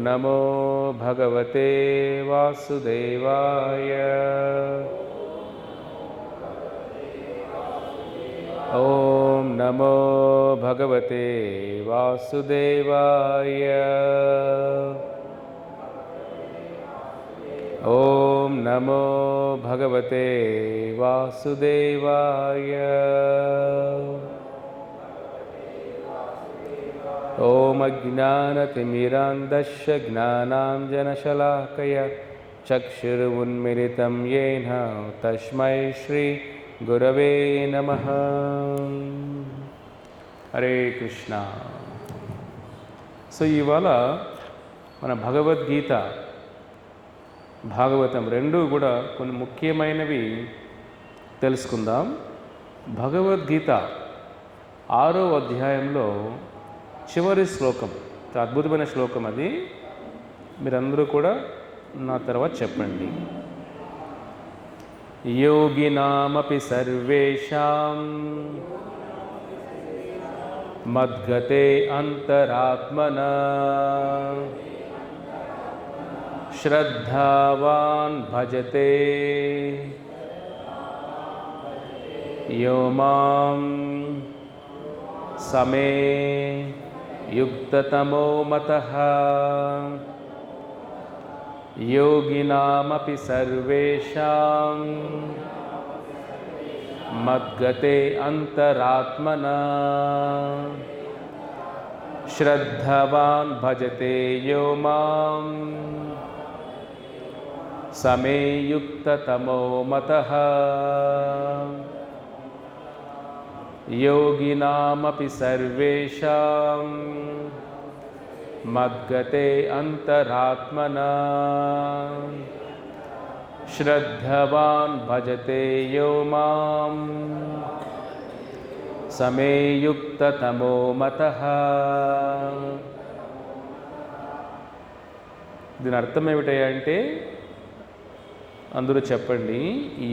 నమో భగవతే వాసుదేవాయ. ఓం నమో భగవతే వాసుదేవాయ. ఓం నమో భగవతే వాసుదేవాయ. ఓం అజ్ఞానతిమిరాంధస్య జ్ఞానాంజనశలాకయ చక్షురున్మిలితం యేన తస్మై శ్రీ గురవే నమః. హరే కృష్ణ. సో ఇవాళ మన భగవద్గీత భాగవతం రెండూ కూడా కొన్ని ముఖ్యమైనవి తెలుసుకుందాం. భగవద్గీత 6వ అధ్యాయంలో చివరి శ్లోకం, అద్భుతమైన శ్లోకం అది. మీరందరూ కూడా నా తర్వాత చెప్పండి. యోగినామపి సర్వేషాం మద్గతే అంతరాత్మనా శ్రద్ధావాన్ భజతే యో మాం సమే యుక్తతమో మతః. యోగినామపి సర్వేషాం మద్గతే అంతరాత్మనా శ్రద్ధవాన్ భజతే యో మాం సమే యుక్తతమో మతః. యోగినామపి సర్వేషాం మద్గతే అంతరాత్మనా శ్రద్ధవాన్ భజతే యో మాం సమే యుక్తతమో మతః. దీని అర్థం ఏమిటంటే, అందరూ చెప్పండి.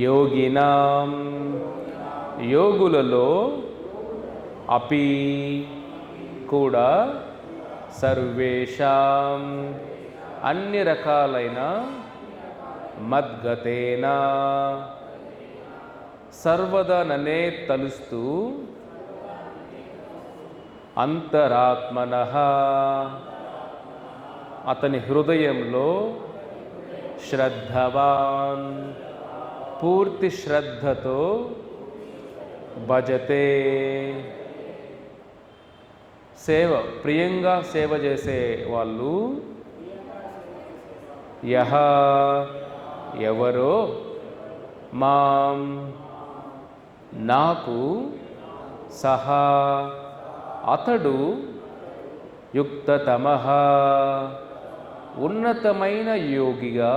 యోగినాం, యోగులలో, అపి కూడా, సర్వేషాం అన్ని రకాలైన, మద్గతేన సర్వదా నన్నే తలుస్తూ, అంతరాత్మనః అతని హృదయంలో, శ్రద్ధవాన్ పూర్తి శ్రద్ధతో, భజతే సేవ ప్రియంగా సేవ చేసే వాళ్ళు, యహ ఎవరో, మాం నాకు, సహా అతడు, యుక్తతమః ఉన్నతమైన యోగిగా,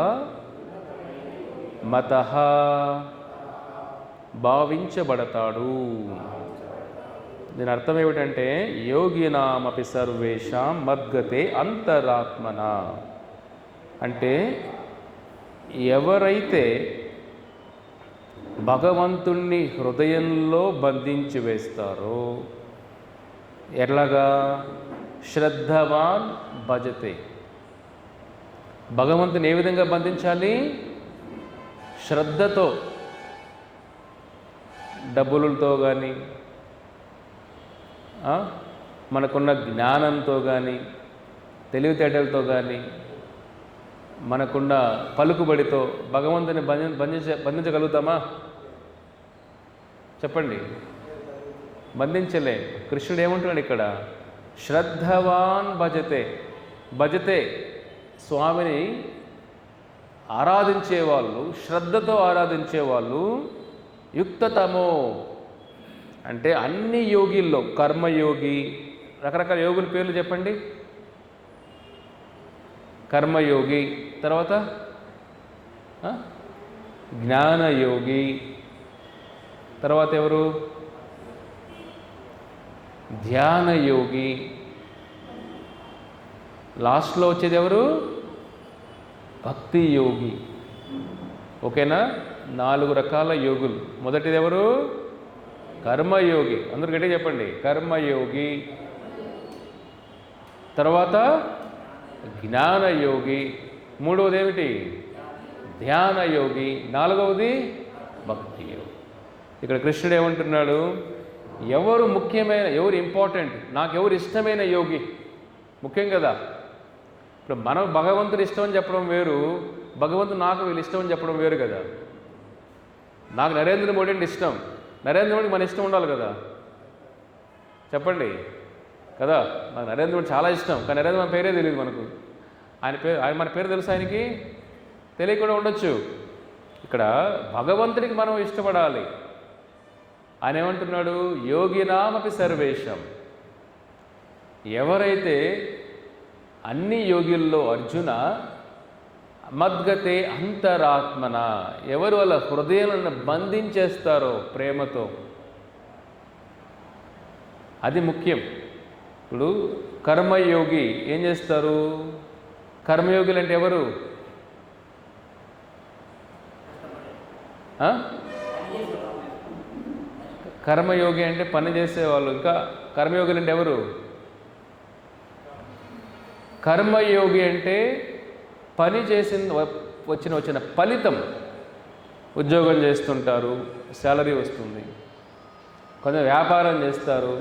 మతః భావించబడతాడు. దీని అర్థం ఏమిటంటే, యోగినామపి సర్వేషాం మద్గతే అంతరాత్మన అంటే, ఎవరైతే భగవంతుణ్ణి హృదయంలో బంధించి వేస్తారో, ఎలాగా, శ్రద్ధవాన్ భజతే. భగవంతుని ఏ విధంగా బంధించాలి? శ్రద్ధతో, డబ్బులతో కానీ, మనకున్న జ్ఞానంతో కానీ, తెలివితేటలతో కానీ, మనకున్న పలుకుబడితో భగవంతుని బంధించగలుగుతామా? చెప్పండి. బంధించలే. కృష్ణుడు ఏమంటున్నాడు ఇక్కడ? శ్రద్ధవాన్ భజతే. భజతే స్వామిని ఆరాధించేవాళ్ళు, శ్రద్ధతో ఆరాధించేవాళ్ళు, యుక్తతమో అంటే అన్ని యోగిల్లో, కర్మయోగి, రకరకాల యోగుల పేర్లు చెప్పండి. కర్మయోగి, తర్వాత జ్ఞానయోగి, తర్వాత ఎవరు? ధ్యానయోగి, లాస్ట్లో వచ్చేది ఎవరు? భక్తి యోగి. ఓకేనా? 4 రకాల యోగులు. మొదటిది ఎవరు? కర్మయోగి. అందరూ గట్టిగా చెప్పండి. కర్మయోగి. తర్వాత జ్ఞానయోగి, మూడవది ఏమిటి? ధ్యానయోగి, నాలుగవది భక్తి యోగి. ఇక్కడ కృష్ణుడు ఏమంటున్నాడు? ఎవరు ముఖ్యమైన, ఎవరు ఇంపార్టెంట్, నాకు ఎవరు ఇష్టమైన యోగి ముఖ్యం కదా. ఇప్పుడు మనం భగవంతుడు ఇష్టం అని చెప్పడం వేరు, భగవంతుడు నాకు వీళ్ళు ఇష్టం అని చెప్పడం వేరు కదా. నాకు నరేంద్ర మోడీ అంటే ఇష్టం, నరేంద్ర మోడీకి మన ఇష్టం ఉండాలి కదా, చెప్పండి కదా. నాకు నరేంద్ర మోడీ చాలా ఇష్టం, కానీ నరేంద్ర మన పేరే తెలియదు మనకు. ఆయన మన పేరు తెలుసు ఆయనకి తెలియకుండా ఉండొచ్చు. ఇక్కడ భగవంతుడికి మనం ఇష్టపడాలి. ఆయన ఏమంటున్నాడు? యోగినామపి సర్వేషం. ఎవరైతే అన్ని యోగిల్లో అర్జున మద్గతే అంతరాత్మన, ఎవరు వాళ్ళ హృదయాలను బంధించేస్తారో ప్రేమతో, అది ముఖ్యం. ఇప్పుడు కర్మయోగి ఏం చేస్తారు? కర్మయోగులు అంటే ఎవరు? కర్మయోగి అంటే పని చేసేవాళ్ళు. ఇంకా కర్మయోగులు అంటే ఎవరు? కర్మయోగి అంటే పని చేసిన వచ్చిన ఫలితం. ఉద్యోగం చేస్తుంటారు, శాలరీ వస్తుంది, కొంచెం వ్యాపారం చేస్తారు,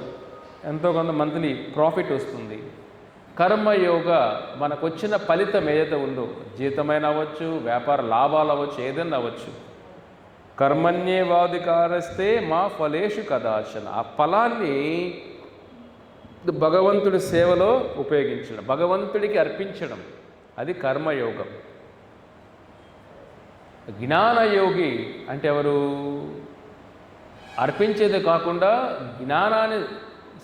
ఎంతో కొంత మంత్లీ ప్రాఫిట్ వస్తుంది. కర్మయోగ మనకు వచ్చిన ఫలితం ఏదైతే ఉందో, జీతమైన అవ్వచ్చు, వ్యాపార లాభాలు అవ్వచ్చు, ఏదైనా అవ్వచ్చు. కర్మణ్యేవాధికారస్తే మా ఫలేషు కదాచన. ఆ ఫలాన్ని భగవంతుడి సేవలో ఉపయోగించడం, భగవంతుడికి అర్పించడం, అది కర్మయోగం. జ్ఞానయోగి అంటే ఎవరు? అర్పించేదే కాకుండా జ్ఞానాన్ని,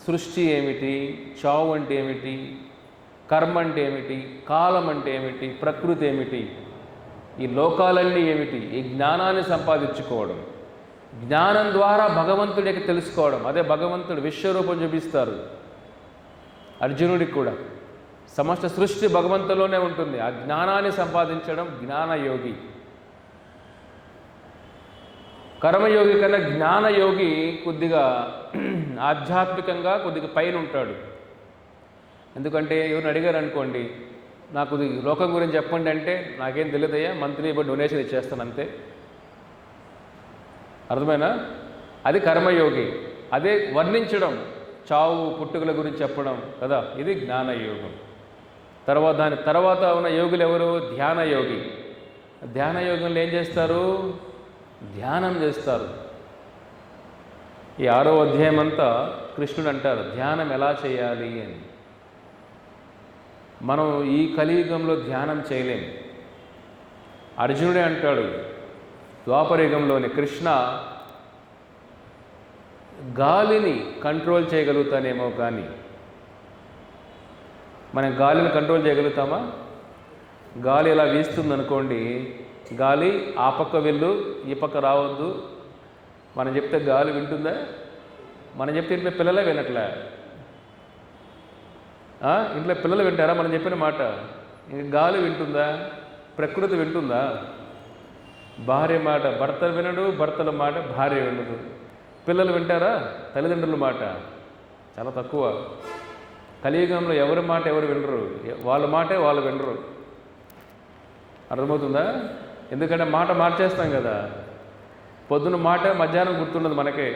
సృష్టి ఏమిటి, చావు అంటే ఏమిటి, కర్మ అంటే ఏమిటి, కాలం అంటే ఏమిటి, ప్రకృతి ఏమిటి, ఈ లోకాలన్నీ ఏమిటి, ఈ జ్ఞానాన్ని సంపాదించుకోవడం, జ్ఞానం ద్వారా భగవంతుడికి తెలుసుకోవడం. అదే భగవంతుడు విశ్వరూపం చూపిస్తారు అర్జునుడికి కూడా. సమస్త సృష్టి భగవంతులోనే ఉంటుంది. ఆ జ్ఞానాన్ని సంపాదించడం జ్ఞానయోగి. కర్మయోగి కన్నా జ్ఞానయోగి కొద్దిగా ఆధ్యాత్మికంగా కొద్దిగా పైన ఉంటాడు. ఎందుకంటే ఎవరిని అడిగారు అనుకోండి, నాకు లోకం గురించి చెప్పండి అంటే, నాకేం తెలియదయ్యా, మంత్లీ డొనేషన్ ఇచ్చేస్తాను అంతే. అర్థమైనా? అది కర్మయోగి. అదే వర్ణించడం, చావు పుట్టుకల గురించి చెప్పడం కదా, ఇది జ్ఞానయోగం. దాని తర్వాత ఉన్న యోగులు ఎవరు? ధ్యానయోగి. ధ్యానయోగంలో ఏం చేస్తారు? ధ్యానం చేస్తారు. ఈ 6వ అధ్యాయం అంతా కృష్ణుడు అంటారు ధ్యానం ఎలా చేయాలి అని. మనం ఈ కలియుగంలో ధ్యానం చేయలేం. అర్జునుడే అంటాడు ద్వాపరయుగంలోని, కృష్ణ గాలిని కంట్రోల్ చేయగలుగుతానేమో కానీ మనం గాలిని కంట్రోల్ చేయగలుగుతామా? గాలి ఇలా వీస్తుందనుకోండి, గాలి ఆ పక్క వెళ్ళు, ఈ పక్క రావద్దు మనం చెప్తే గాలి వింటుందా? మనం చెప్తే ఇంట్లో పిల్లలే వినట్లే. ఇంట్లో పిల్లలు వింటారా మనం చెప్పిన మాట? ఇంక గాలి వింటుందా? ప్రకృతి వింటుందా? భార్య మాట భర్త వినడు, భర్తల మాట భార్య వినదు. పిల్లలు వింటారా తల్లిదండ్రుల మాట? చాలా తక్కువ. కలియుగంలో ఎవరి మాట ఎవరు వినరు, వాళ్ళ మాటే వాళ్ళు వినరు. అర్థమవుతుందా? ఎందుకంటే మాట మార్చేస్తాం కదా. పొద్దున్న మాట మధ్యాహ్నం గుర్తుండదు మనకే,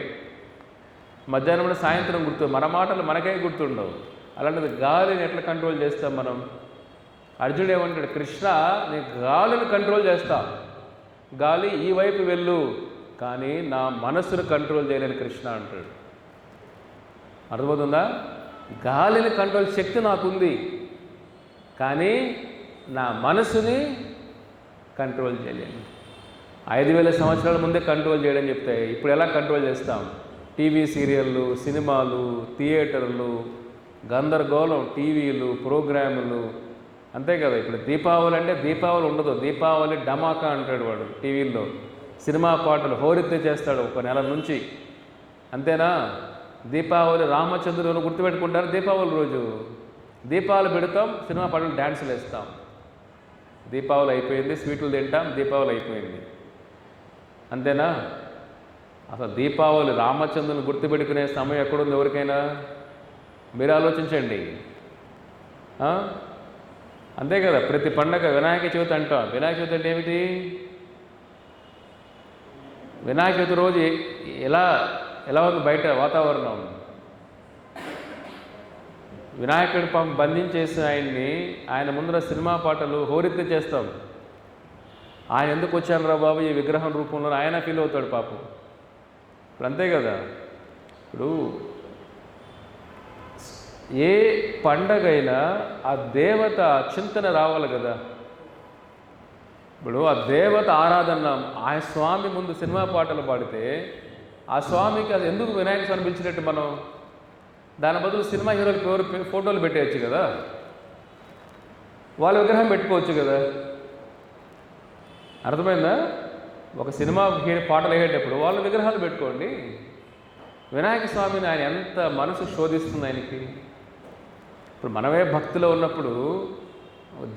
మధ్యాహ్నం కూడా సాయంత్రం గుర్తుంది, మన మాటలు మనకే గుర్తుండవు. అలాంటిది గాలిని ఎట్లా కంట్రోల్ చేస్తాం మనం? అర్జునుడు ఏమంటాడు? కృష్ణ నీ గాలిని కంట్రోల్ చేస్తా, గాలి ఈ వైపు వెళ్ళు, కానీ నా మనస్సును కంట్రోల్ చేయలేని కృష్ణ అంటాడు. అర్థమవుతుందా? గాలిని కంట్రోల్ శక్తి నాకుంది, కానీ నా మనసుని కంట్రోల్ చేయలేను. 5000 సంవత్సరాల ముందే కంట్రోల్ చేయడం చెప్తే ఇప్పుడు ఎలా కంట్రోల్ చేస్తాం? టీవీ సీరియళ్ళు, సినిమాలు, థియేటర్లు, గందరగోళం, టీవీలు, ప్రోగ్రాములు, అంతే కదా. ఇప్పుడు దీపావళి అంటే దీపావళి ఉండదు, దీపావళి డమాకా అంటాడు వాడు టీవీల్లో. సినిమా పాటలు హోరెత్తే చేస్తాడు ఒక నెల నుంచి, అంతేనా? దీపావళి రామచంద్రుని గుర్తుపెట్టుకుంటారు. దీపావళి రోజు దీపాలు పెడతాం, సినిమా పాటలు డ్యాన్సులు వేస్తాం. దీపావళి అయిపోయింది, స్వీట్లు తింటాం, దీపావళి అయిపోయింది, అంతేనా? అసలు దీపావళి రామచంద్రుని గుర్తుపెట్టుకునే సమయం ఎక్కడుంది ఎవరికైనా? మీరు ఆలోచించండి. అంతే కదా, ప్రతి పండగ వినాయక చవితి అంటాం. వినాయక చవితి అంటే ఏమిటి? వినాయక చవితి రోజు ఎలా ఉంది బయట వాతావరణం? వినాయకుడి బంధించేసిన ఆయన్ని, ఆయన ముందర సినిమా పాటలు హోరెత్తి చేస్తాం. ఆయన ఎందుకు వచ్చాను రా బాబు ఈ విగ్రహం రూపంలో ఆయన ఫీల్ అవుతాడు పాపం. ఇప్పుడు అంతే కదా. ఇప్పుడు ఏ పండగైనా ఆ దేవత చింతన రావాలి కదా. ఇప్పుడు ఆ దేవత ఆరాధన, ఆ స్వామి ముందు సినిమా పాటలు పాడితే ఆ స్వామికి అది ఎందుకు వినాయక స్వామి పిలిచినట్టు మనం? దాని బదులు సినిమా హీరోలు ఫోటోలు పెట్టేయచ్చు కదా, వాళ్ళ విగ్రహం పెట్టుకోవచ్చు కదా. అర్థమైందా? ఒక సినిమా పాటలు వేసేటప్పుడు వాళ్ళ విగ్రహాలు పెట్టుకోండి. వినాయక స్వామిని ఆయన ఎంత మనసు శోధిస్తుంది ఆయనకి. ఇప్పుడు మనమే భక్తిలో ఉన్నప్పుడు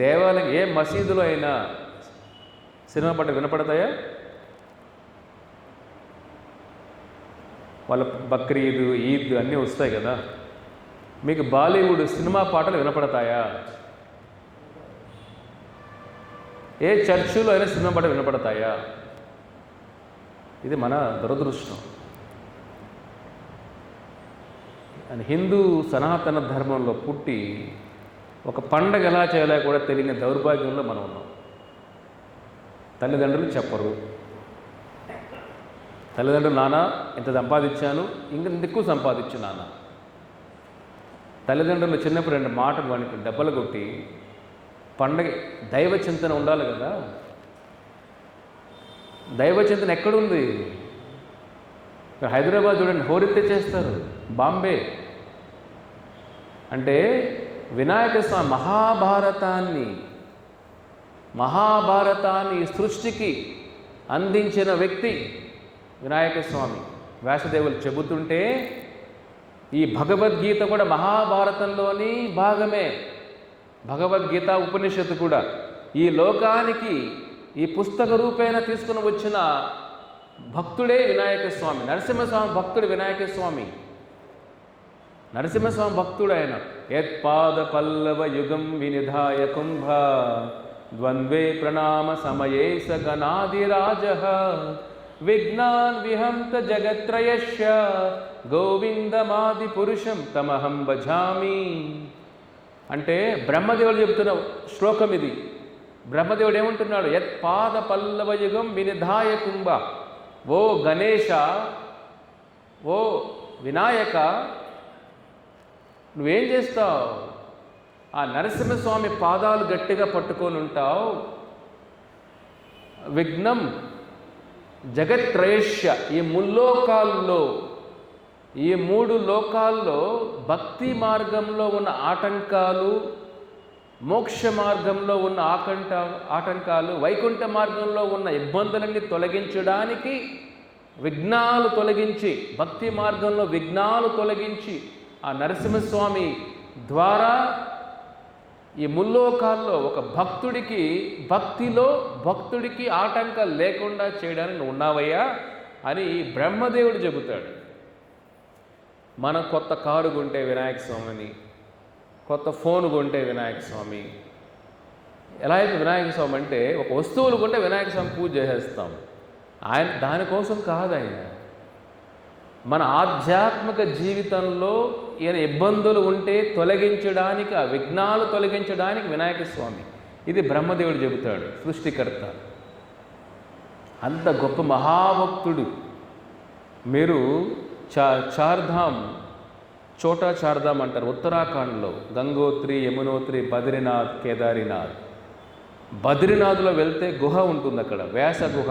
దేవాలయం ఏ మసీదులో అయినా సినిమా పాటలు వినపడతాయా? వాళ్ళ బక్రీద్, ఈద్ అన్నీ వస్తాయి కదా. మీకు బాలీవుడ్ సినిమా పాటలు వినపడతాయా? ఏ చర్చిలో అయినా సినిమా పాటలు వినపడతాయా? ఇది మన దురదృష్టం. అని హిందూ సనాతన ధర్మంలో పుట్టి ఒక పండగ ఎలా చేయాలో కూడా తెలియని దౌర్భాగ్యంలో మనం ఉన్నాం. తల్లిదండ్రులు చెప్పరు. తల్లిదండ్రులు నాన్న ఇంత సంపాదించాను, ఇంత ఎక్కువ సంపాదించు నాన్న. తల్లిదండ్రులు చిన్నప్పుడు 2 మాటలు వానికి దెబ్బలు కొట్టి పండగ దైవ చింతన ఉండాలి కదా. దైవ చింతన ఎక్కడుంది? హైదరాబాద్ చూడండి, హోరెత్తి చేస్తారు. బాంబే అంటే వినాయక స్వామి మహాభారతాన్ని సృష్టికి అందించిన వ్యక్తి వినాయక స్వామి. వ్యాసదేవులు చెబుతుంటే ఈ భగవద్గీత కూడా మహాభారతంలోని భాగమే. భగవద్గీత ఉపనిషత్తు కూడా ఈ లోకానికి ఈ పుస్తక రూపేణ తీసుకుని వచ్చిన భక్తుడే వినాయక స్వామి. నరసింహస్వామి భక్తుడు వినాయక స్వామి. నరసింహస్వామి భక్తుడు ఆయన. యత్పాద పల్లవ యుగం వినిధాయ కుంభ ద్వంద్వే ప్రణామ సమయే స గణాదిరాజ విఘ్నాన్ విహంత జగత్రయస్య గోవిందమాది పురుషం తమహం భజామి. అంటే బ్రహ్మదేవుడు చెబుతున్న శ్లోకం ఇది. బ్రహ్మదేవుడు ఏమంటున్నాడు? యత్పాద పల్లవ యుగం వినిధాయ కుంభ. ఓ గణేశ, ఓ వినాయక, నువ్వేం చేస్తావు? ఆ నరసింహస్వామి పాదాలు గట్టిగా పట్టుకొని ఉంటావు. విఘ్నం జగత్రయస్య, ఈ ముల్లోకాల్లో, ఈ 3 లోకాల్లో భక్తి మార్గంలో ఉన్న ఆటంకాలు, మోక్ష మార్గంలో ఉన్న ఆటంకాలు, వైకుంఠ మార్గంలో ఉన్న ఇబ్బందులన్నీ తొలగించడానికి విఘ్నాలు తొలగించి, భక్తి మార్గంలో విఘ్నాలు తొలగించి ఆ నరసింహస్వామి ద్వారా ఈ ముల్లోకాల్లో ఒక భక్తుడికి ఆటంకాలు లేకుండా చేయడానికి నువ్వు ఉన్నావయ్యా అని బ్రహ్మదేవుడు చెబుతాడు. మనం కొత్త కారు కొంటే వినాయక స్వామిని, కొత్త ఫోన్ కొంటే వినాయక స్వామి. ఎలా అయితే వినాయక స్వామి అంటే ఒక వస్తువులు కొంటే వినాయక స్వామి పూజ చేసేస్తాం. ఆయన దానికోసం కాదు. ఆయన మన ఆధ్యాత్మిక జీవితంలో ఈయన ఇబ్బందులు ఉంటే తొలగించడానికి, ఆ విఘ్నాలు తొలగించడానికి వినాయక స్వామి. ఇది బ్రహ్మదేవుడు చెబుతాడు, సృష్టికర్త. అంత గొప్ప మహాభక్తుడు. మీరు చార్ధామ్, చోటా చార్ధామ్ అంటారు ఉత్తరాఖండ్లో. గంగోత్రి, యమునోత్రి, బద్రీనాథ్, కేదారీనాథ్. బద్రీనాథ్లో వెళ్తే గుహ ఉంటుంది అక్కడ, వ్యాస గుహ.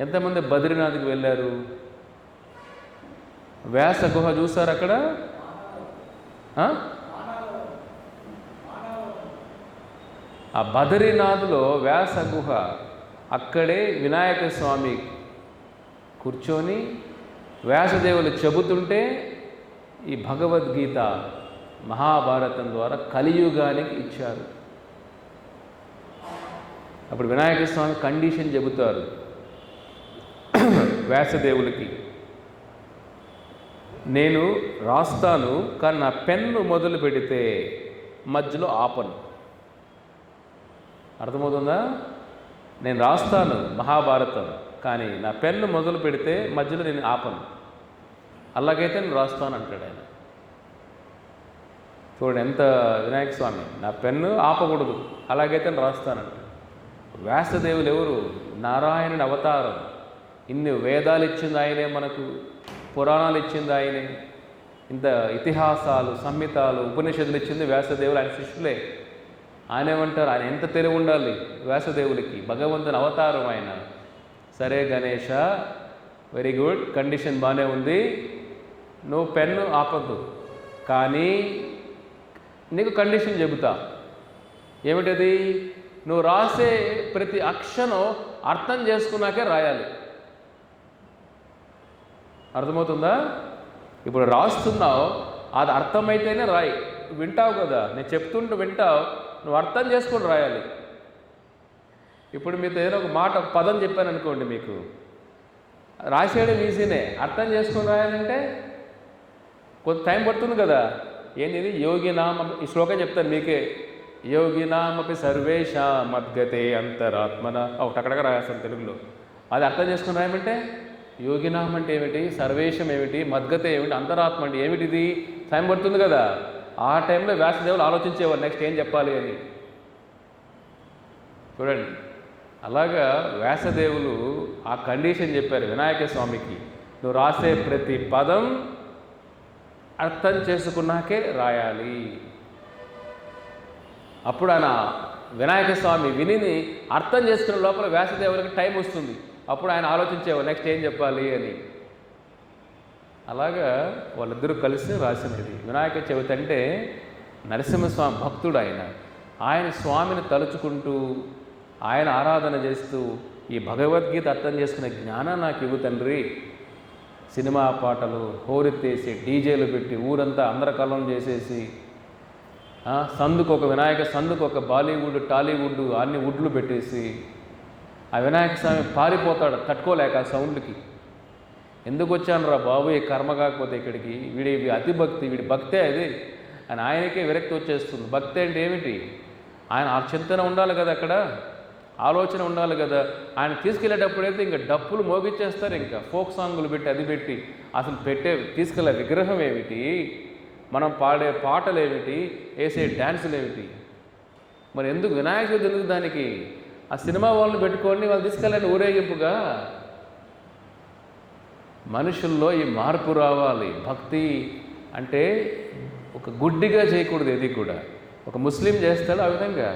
ఎంతమంది బద్రీనాథ్కి వెళ్ళారు? వ్యాస గుహ చూసారు అక్కడ? ఆ బద్రీనాథ్లో వ్యాస గుహ, అక్కడే వినాయక స్వామి కూర్చొని వ్యాసదేవులు చెబుతుంటే ఈ భగవద్గీత మహాభారతం ద్వారా కలియుగానికి ఇచ్చారు. అప్పుడు వినాయక స్వామి కండిషన్ చెబుతారు వ్యాసదేవులకి, నేను రాస్తాను కానీ నా పెన్ను మొదలు పెడితే మధ్యలో ఆపను. అర్థమవుతుందా? నేను రాస్తాను మహాభారతం, కానీ నా పెన్ను మొదలు పెడితే మధ్యలో నేను ఆపను. అలాగైతే నేను రాస్తాను అంటాడు ఆయన. చూడండి ఎంత వినాయక స్వామి, నా పెన్ను ఆపకూడదు, అలాగైతే నేను రాస్తానంట. వ్యాసదేవులు ఎవరు? నారాయణుని అవతారం. ఇన్ని వేదాలు ఇచ్చింది ఆయనే, మనకు పురాణాలు ఇచ్చింది ఆయనే, ఇంత ఇతిహాసాలు, సంహితాలు, ఉపనిషత్తులు ఇచ్చింది వ్యాసదేవులు, ఆయన శిష్యులే. ఆయన ఏమంటారు? ఆయన ఎంత తెలివి ఉండాలి వ్యాసదేవులకి, భగవంతుని అవతారం ఆయన. సరే గణేష, వెరీ గుడ్, కండిషన్ బాగానే ఉంది, నువ్వు పెన్ను ఆపద్దు, కానీ నీకు కండిషన్ చెబుతా. ఏమిటది? నువ్వు రాసే ప్రతి అక్షరం అర్థం చేసుకున్నాకే రాయాలి. అర్థమవుతుందా? ఇప్పుడు రాస్తున్నావు, అది అర్థమైతేనే రాయి. వింటావు కదా, నేను చెప్తుంటూ వింటావు, నువ్వు అర్థం చేసుకొని రాయాలి. ఇప్పుడు మీతో ఏదైనా ఒక మాట, పదం చెప్పాను అనుకోండి, మీకు రాసేయడం ఈజీనే, అర్థం చేసుకొని రాయాలంటే కొంత టైం పడుతుంది కదా. ఏంటి? యోగినామ, ఈ శ్లోకం చెప్తాను మీకే. యోగినామపి సర్వేషా మద్గతే అంతరాత్మన, ఒకటక్కడగా రాస్తాను తెలుగులో. అది అర్థం చేసుకుని రాయమంటే యోగినాం అంటే ఏమిటి, సర్వేషం ఏమిటి, మద్గతే ఏమిటి, అంతరాత్మ అంటే ఏమిటిది, టైం పడుతుంది కదా. ఆ టైంలో వ్యాసదేవులు ఆలోచించేవారు నెక్స్ట్ ఏం చెప్పాలి అని. చూడండి, అలాగా వ్యాసదేవులు ఆ కండిషన్ చెప్పారు వినాయక స్వామికి, నువ్వు రాసే ప్రతి పదం అర్థం చేసుకున్నాకే రాయాలి. అప్పుడు ఆయన వినాయక స్వామి విని అర్థం చేసుకునే లోపల వ్యాసదేవులకి టైం వస్తుంది. అప్పుడు ఆయన ఆలోచించేవారు నెక్స్ట్ ఏం చెప్పాలి అని. అలాగా వాళ్ళిద్దరూ కలిసి రాసినది వినాయక చవితి. అంటే నరసింహస్వామి భక్తుడు ఆయన. ఆయన స్వామిని తలుచుకుంటూ ఆయన ఆరాధన చేస్తూ ఈ భగవద్గీత అర్థం చేసుకునే జ్ఞానం నాకు ఇవ్వు తండ్రి. సినిమా పాటలు హోరెత్తేసి డీజేలు పెట్టి ఊరంతా అందరకల్లం చేసేసి, సందుకు ఒక వినాయక, సందుకు ఒక బాలీవుడ్, టాలీవుడ్, అన్ని వుడ్లు పెట్టేసి ఆ వినాయక స్వామి పారిపోతాడు తట్టుకోలేక ఆ సౌండ్కి. ఎందుకు వచ్చాను రా బాబు ఈ కర్మ కాకపోతే ఇక్కడికి, వీడి అతి భక్తి, వీడి భక్తే అది అని ఆయనకే విరక్తి వచ్చేస్తుంది. భక్తి అంటే ఏమిటి? ఆయన ఆ చింతన ఉండాలి కదా, అక్కడ ఆలోచన ఉండాలి కదా. ఆయన తీసుకెళ్ళేటప్పుడైతే ఇంకా డప్పులు మోగిచ్చేస్తారు, ఇంకా ఫోక్ సాంగులు పెట్టి అది పెట్టి, అసలు తీసుకెళ్ళే విగ్రహం ఏమిటి, మనం పాడే పాటలు ఏమిటి, వేసే డ్యాన్సులు ఏమిటి. మరి ఎందుకు వినాయక చవితి ఎందుకు దానికి? ఆ సినిమా వాళ్ళని పెట్టుకొని వాళ్ళు తీసుకెళ్ళండి ఊరేగింపుగా. మనుషుల్లో ఈ మార్పు రావాలి. భక్తి అంటే ఒక గుడ్డిగా చేయకూడదు. ఏది కూడా ఒక ముస్లిం చేస్తాడు ఆ విధంగా.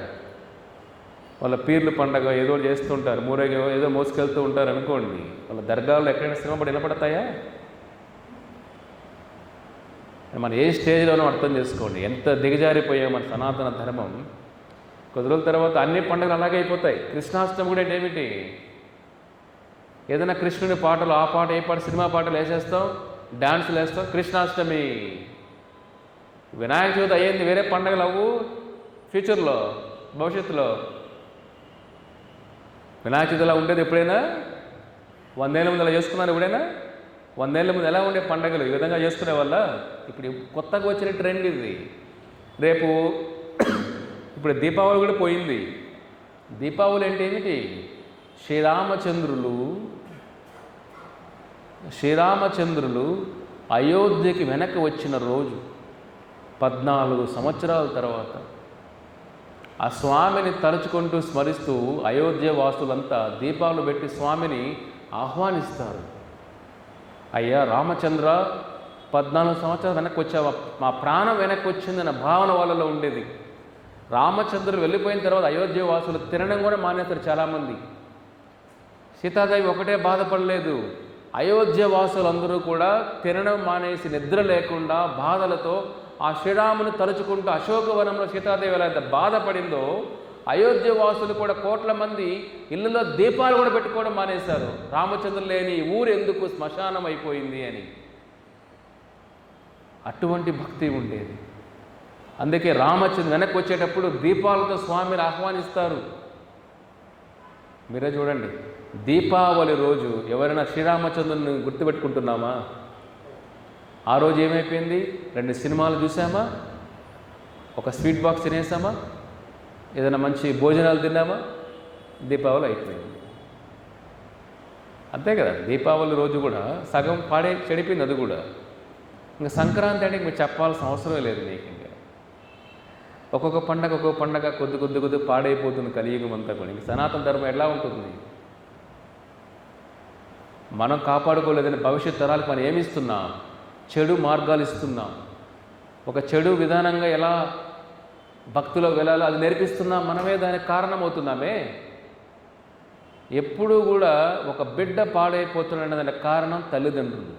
వాళ్ళ పీర్లు పండగ ఏదో చేస్తుంటారు, మూరేగో ఏదో మోసుకెళ్తూ ఉంటారు అనుకోండి, వాళ్ళ దర్గాల్లో ఎక్కడైనా సినిమా పడి వినపడతాయా? మనం ఏ స్టేజ్లోనూ అర్థం చేసుకోండి ఎంత దిగజారిపోయాం మన సనాతన ధర్మం. కొద్ది రోజుల తర్వాత అన్ని పండుగలు అలాగే అయిపోతాయి. కృష్ణాష్టమి కూడా ఏమిటి? ఏదైనా కృష్ణుని పాటలు, ఆ పాట ఏ పాట, సినిమా పాటలు వేసేస్తాం, డ్యాన్సులు వేస్తాం, కృష్ణాష్టమి. వినాయక చవితి అయ్యింది, వేరే పండుగలు అవ్వు ఫ్యూచర్లో, భవిష్యత్తులో. వినాయక చవితిలా ఉండేది ఎప్పుడైనా? 100 ఏళ్ళ ముందు అలా చేసుకున్నారు ఎప్పుడైనా? 100 ఏళ్ళ ముందు ఎలా ఉండే పండుగలు ఈ విధంగా చేసుకునే వల్ల ఇప్పుడు కొత్తగా వచ్చిన ట్రెండ్ ఇది. రేపు ఇప్పుడు దీపావళి కూడా పోయింది. దీపావళి అంటే ఏమిటి? శ్రీరామచంద్రులు అయోధ్యకి వెనక్కి వచ్చిన రోజు 14 సంవత్సరాల తర్వాత ఆ స్వామిని తలుచుకుంటూ స్మరిస్తూ అయోధ్య వాసులంతా దీపాలు పెట్టి స్వామిని ఆహ్వానిస్తారు. అయ్యా రామచంద్ర, 14 సంవత్సరాలు వెనక్కి వచ్చావా, మా ప్రాణం వెనక్కి వచ్చిందన్న భావన వాళ్ళలో ఉండేది. రామచంద్రుడు వెళ్ళిపోయిన తర్వాత అయోధ్య వాసులు తినడం కూడా మానేస్తారు చాలామంది. సీతాదేవి ఒకటే బాధపడలేదు, అయోధ్య వాసులందరూ కూడా తినడం మానేసి నిద్ర లేకుండా బాధలతో ఆ శ్రీరాముని తలుచుకుంటూ అశోకవనంలో సీతాదేవి ఎలా అయితే బాధపడిందో, అయోధ్య వాసులు కూడా కోట్ల మంది ఇళ్ళలో దీపాలు కూడా పెట్టుకోవడం మానేశారు. రామచంద్రుడు లేని ఊరు ఎందుకు శ్మశానం అయిపోయింది అని. అటువంటి భక్తి ఉండేది. అందుకే రామచంద్రుడు వెనక్కి వచ్చేటప్పుడు దీపాలతో స్వామిని ఆహ్వానిస్తారు. మీరే చూడండి, దీపావళి రోజు ఎవరైనా శ్రీరామచంద్రుని గుర్తుపెట్టుకుంటున్నామా? ఆ రోజు ఏమైపోయింది? 2 సినిమాలు చూసామా, ఒక స్వీట్ బాక్స్ తినేసామా, ఏదైనా మంచి భోజనాలు తిన్నామా, దీపావళి అయిపోయింది. అంతే కదా, దీపావళి రోజు కూడా సగం చెడిపోయింది అది కూడా. ఇంకా సంక్రాంతి అంటే మీకు చెప్పాల్సిన అవసరమే లేదు నీకు. ఇంకా ఒక్కొక్క పండగ కొద్ది పాడైపోతుంది కలియుగం అంతా కూడా. ఇంక సనాతన ధర్మం ఎలా ఉంటుంది? మనం కాపాడుకోలేదని భవిష్యత్ తరాలకు మనం ఏమిస్తున్నాం? చెడు మార్గాలు ఇస్తున్నాం. ఒక చెడు విధానంగా ఎలా భక్తులో వెళ్ళాలో అది నేర్పిస్తున్నాం. మనమే దానికి కారణమవుతున్నామే. ఎప్పుడూ కూడా ఒక బిడ్డ పాడైపోతున్నాడు దానికి కారణం తల్లిదండ్రులు.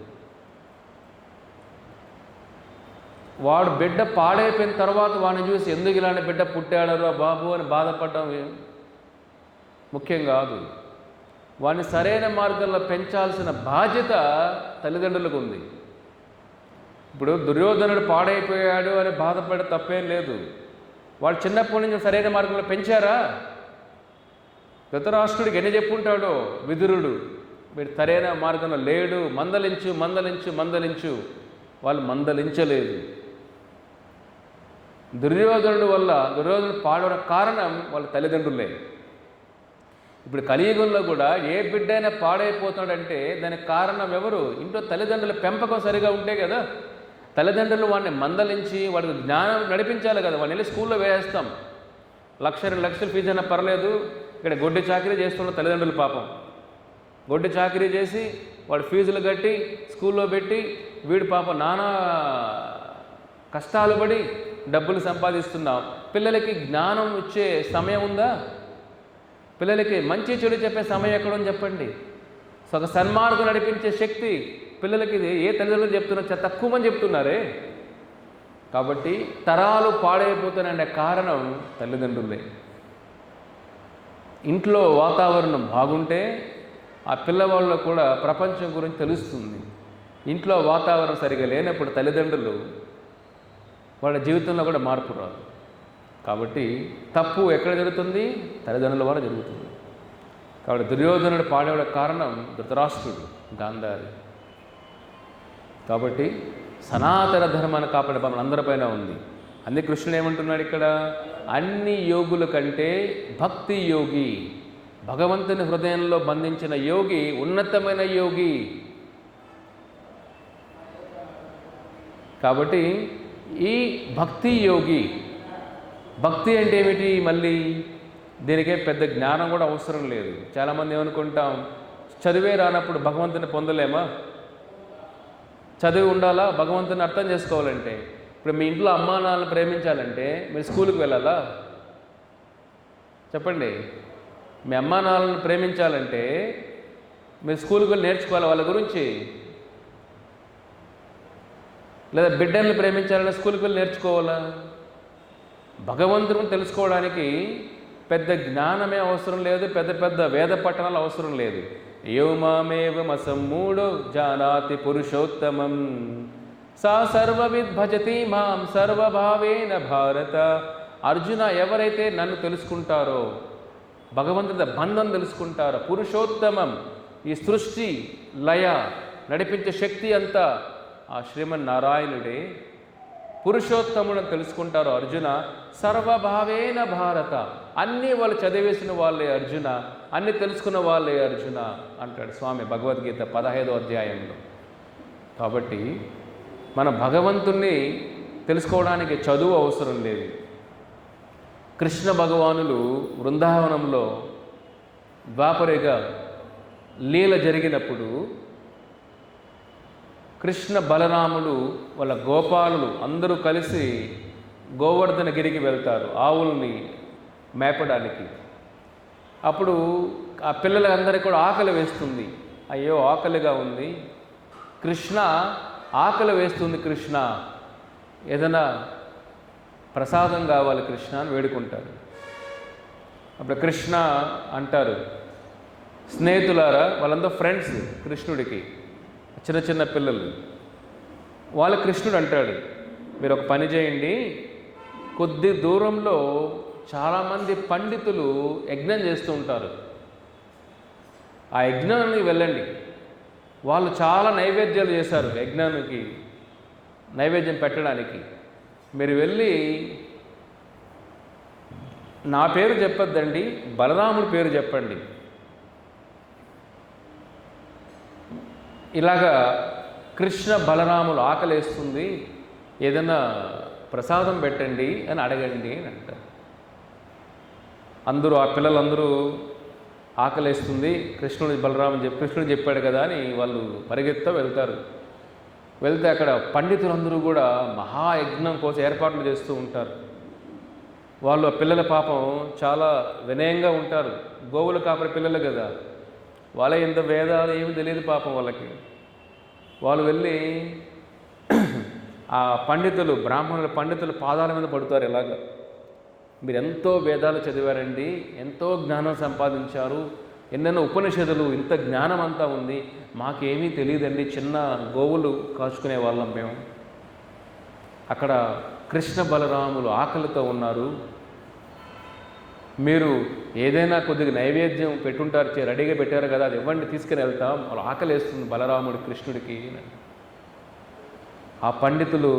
వాడు బిడ్డ పాడైపోయిన తర్వాత వాడిని చూసి ఎందుకు ఇలాంటి బిడ్డ పుట్టాడరా బాబు అని బాధపడడం ముఖ్యం కాదు. వాడిని సరైన మార్గంలో పెంచాల్సిన బాధ్యత తల్లిదండ్రులకు ఉంది. ఇప్పుడు దుర్యోధనుడు పాడైపోయాడు అని బాధపడే తప్పేం లేదు. వాడు చిన్నప్పటి నుంచి సరైన మార్గంలో పెంచారా? ధృతరాష్ట్రుడికి ఎన్ని చెప్పుంటాడో విదురుడు, వీడు సరైన మార్గంలో లేడు, మందలించు. వాళ్ళు మందలించలేదు. దుర్యోధనుడు పాడడం కారణం వాళ్ళ తల్లిదండ్రులే. ఇప్పుడు కలియుగంలో కూడా ఏ బిడ్డైనా పాడైపోతాడంటే దానికి కారణం ఎవరు? ఇంట్లో తల్లిదండ్రుల పెంపకం సరిగా ఉంటే కదా. తల్లిదండ్రులు వాడిని మందలించి వాడికి జ్ఞానం నడిపించాలి కదా. వాడిని వెళ్ళి స్కూల్లో వేస్తాం, 1,00,000 2 లక్షలు ఫీజు అయినా పర్లేదు. ఇక్కడ గొడ్డి చాకరీ చేస్తున్న తల్లిదండ్రులు పాపం గొడ్డి చాకరీ చేసి వాడు ఫీజులు కట్టి స్కూల్లో పెట్టి వీడు పాపం నానా కష్టాలు పడి డబ్బులు సంపాదిస్తున్నాం. పిల్లలకి జ్ఞానం ఇచ్చే సమయం ఉందా? పిల్లలకి మంచి చెడు చెప్పే సమయం ఎక్కడని చెప్పండి. సో ఒక సన్మార్గం నడిపించే శక్తి పిల్లలకి ఏ తల్లిదండ్రులు చెప్తున్నారు? తక్కువ మంది చెప్తున్నారే. కాబట్టి తరాలు పాడైపోతాననే కారణం తల్లిదండ్రులే. ఇంట్లో వాతావరణం బాగుంటే ఆ పిల్లవాళ్ళకు కూడా ప్రపంచం గురించి తెలుస్తుంది. ఇంట్లో వాతావరణం సరిగా లేనప్పుడు తల్లిదండ్రులు వాళ్ళ జీవితంలో కూడా మార్పు రాదు. కాబట్టి తప్పు ఎక్కడ జరుగుతుంది? తల్లిదండ్రుల వల్ల జరుగుతుంది. కాబట్టి దుర్యోధనుడు పాడేవాడ కారణం ధృతరాష్ట్రుడు, గాంధారి. కాబట్టి సనాతన ధర్మాన్ని కాపాడే మన అందరిపైన ఉంది. అందుకే కృష్ణుడు ఏమంటున్నాడు ఇక్కడ? అన్ని యోగుల కంటే భక్తి యోగి, భగవంతుని హృదయంలో బంధించిన యోగి ఉన్నతమైన యోగి. కాబట్టి ఈ భక్తి యోగి, భక్తి అంటే ఏమిటి? మళ్ళీ దీనికే పెద్ద జ్ఞానం కూడా అవసరం లేదు. చాలామంది ఏమనుకుంటాం, చదివే రానప్పుడు భగవంతుని పొందలేమా? చదివి ఉండాలా భగవంతుని అర్థం చేసుకోవాలంటే? ఇప్పుడు మీ ఇంట్లో అమ్మా నాన్నలను ప్రేమించాలంటే మీరు స్కూల్కి వెళ్ళాలా? చెప్పండి. మీ అమ్మా నాన్నలను ప్రేమించాలంటే మీరు స్కూల్కి వెళ్ళి నేర్చుకోవాలి వాళ్ళ గురించి. లేదా బిడ్డల్ని ప్రేమించాలంటే స్కూల్కి వెళ్ళి నేర్చుకోవాలా? భగవంతుని తెలుసుకోవడానికి పెద్ద జ్ఞానమే అవసరం లేదు, పెద్ద వేద పఠనాలు అవసరం లేదు. యోమామేవమసమ్మూఢో జానాతి పురుషోత్తమం సా సర్వవిద్ భజతి మాం సర్వభావేన భారత. అర్జున, ఎవరైతే నన్ను తెలుసుకుంటారో, భగవంతుడి బంధం తెలుసుకుంటారో, పురుషోత్తమం ఈ సృష్టి లయ నడిపించే శక్తి అంతా ఆ శ్రీమన్నారాయణుడే, పురుషోత్తములను తెలుసుకుంటారు అర్జున. సర్వభావేన భారత, అన్నీ వాళ్ళు చదివేసిన వాళ్ళే అర్జున, అన్నీ తెలుసుకున్న వాళ్ళే అర్జున అంటాడు స్వామి భగవద్గీత 15వ అధ్యాయంలో. కాబట్టి మన భగవంతుణ్ణి తెలుసుకోవడానికి చదువు అవసరం లేదు. కృష్ణ భగవానులు బృందావనంలో ద్వాపరయుగ లీల జరిగినప్పుడు కృష్ణ బలరాములు వాళ్ళ గోపాలులు అందరూ కలిసి గోవర్ధన గిరికి వెళ్తారు ఆవుల్ని మేపడానికి. అప్పుడు ఆ పిల్లలందరికీ కూడా ఆకలి వేస్తుంది. అయ్యో ఆకలిగా ఉంది కృష్ణ, ఆకలి వేస్తుంది కృష్ణ, ఏదైనా ప్రసాదం కావాలి కృష్ణ అని వేడుకుంటారు. అప్పుడు కృష్ణ అంటారు, స్నేహితులారా, వాళ్ళందరూ ఫ్రెండ్స్ కృష్ణుడికి, చిన్న చిన్న పిల్లలు. వాళ్ళ కృష్ణుడు అంటాడు, మీరు ఒక పని చేయండి, కొద్ది దూరంలో చాలామంది పండితులు యజ్ఞం చేస్తూ ఉంటారు, ఆ యజ్ఞానికి వెళ్ళండి. వాళ్ళు చాలా నైవేద్యాలు చేశారు యజ్ఞానికి, నైవేద్యం పెట్టడానికి. మీరు వెళ్ళి నా పేరు చెప్పొద్దండి, బలరాముడి పేరు చెప్పండి. ఇలాగా కృష్ణ బలరాములు ఆకలేస్తుంది, ఏదైనా ప్రసాదం పెట్టండి అని అడగండి అని అంటారు. అందరూ ఆ పిల్లలందరూ ఆకలేస్తుంది, కృష్ణుడు చెప్పాడు కదా అని వాళ్ళు పరిగెత్తా వెళ్తారు. వెళ్తే అక్కడ పండితులందరూ కూడా మహాయజ్ఞం కోసం ఏర్పాట్లు చేస్తూ ఉంటారు. వాళ్ళు ఆ పిల్లల పాపం చాలా వినయంగా ఉంటారు, గోవులు కాపరి పిల్లలు కదా, వాళ్ళ ఇంత వేదాలు ఏమి తెలియదు పాపం వాళ్ళకి. వాళ్ళు వెళ్ళి ఆ బ్రాహ్మణుల పండితుల పాదాల మీద పడుతారు. ఇలాగా, మీరు ఎంతో వేదాలు చదివారండి, ఎంతో జ్ఞానం సంపాదించారు, ఎన్నెన్నో ఉపనిషత్తులు, ఇంత జ్ఞానం అంతా ఉంది, మాకేమీ తెలియదండి, చిన్న గోవులు కాచుకునే వాళ్ళం మేము. అక్కడ కృష్ణ బలరాములు ఆకలితో ఉన్నారు, మీరు ఏదైనా కొద్దిగా నైవేద్యం పెట్టుంటారు, రెడీగా పెట్టారు కదా, అది ఇవ్వండి, తీసుకుని వెళ్తాం, వాళ్ళు ఆకలేస్తుంది బలరాముడు కృష్ణుడికి. ఆ పండితులు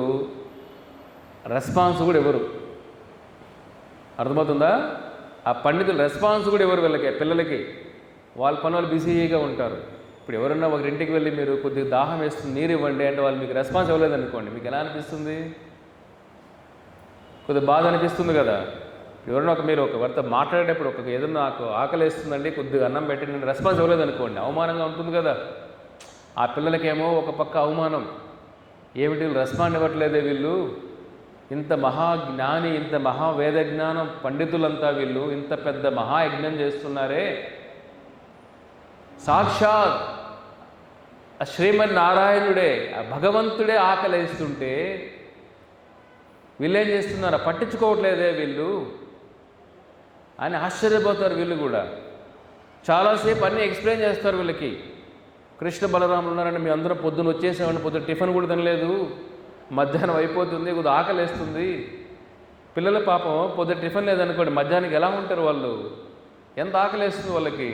రెస్పాన్స్ కూడా ఎవరు, అర్థమవుతుందా? ఆ పండితులు రెస్పాన్స్ కూడా ఎవరు వీళ్ళకి, పిల్లలకి, వాళ్ళ పనులు బిజీగా ఉంటారు. ఇప్పుడు ఎవరన్నా ఒక ఇంటికి వెళ్ళి మీరు కొద్దిగా దాహం వేస్తుంది, నీరు ఇవ్వండి అంటే వాళ్ళు మీకు రెస్పాన్స్ ఇవ్వలేదు అనుకోండి, మీకు ఎలా అనిపిస్తుంది? కొద్దిగా బాధ అనిపిస్తుంది కదా. ఎవరైనా మీరు వారితో మాట్లాడేటప్పుడు ఏదన్నా నాకు ఆకలేస్తుందండి, కొద్దిగా అన్నం పెట్టి నేను రెస్పాన్స్ ఇవ్వలేదు అనుకోండి, అవమానంగా ఉంటుంది కదా. ఆ పిల్లలకేమో ఒక పక్క అవమానం, ఏమిటి వీళ్ళు రెస్పాండ్ ఇవ్వట్లేదే, వీళ్ళు ఇంత మహాజ్ఞాని, ఇంత మహావేద జ్ఞానం పండితులంతా వీళ్ళు ఇంత పెద్ద మహాయజ్ఞం చేస్తున్నారే, సాక్షాత్ ఆ శ్రీమన్నారాయణుడే, ఆ భగవంతుడే ఆకలేస్తుంటే వీళ్ళేం చేస్తున్నారా, పట్టించుకోవట్లేదే వీళ్ళు అని ఆశ్చర్యపోతారు. వీళ్ళు కూడా చాలాసేపు అన్నీ ఎక్స్ప్లెయిన్ చేస్తారు వీళ్ళకి. కృష్ణ బలరాములు ఉన్నారని మీ అందరూ పొద్దున్న వచ్చేసామని, పొద్దున్న టిఫిన్ కూడా తినలేదు, మధ్యాహ్నం అయిపోతుంది, కొద్దిగా ఆకలేస్తుంది. పిల్లల పాపం పొద్దున్న టిఫిన్ లేదనుకోండి, మధ్యాహ్నానికి ఎలా ఉంటారు వాళ్ళు, ఎంత ఆకలేస్తుంది వాళ్ళకి.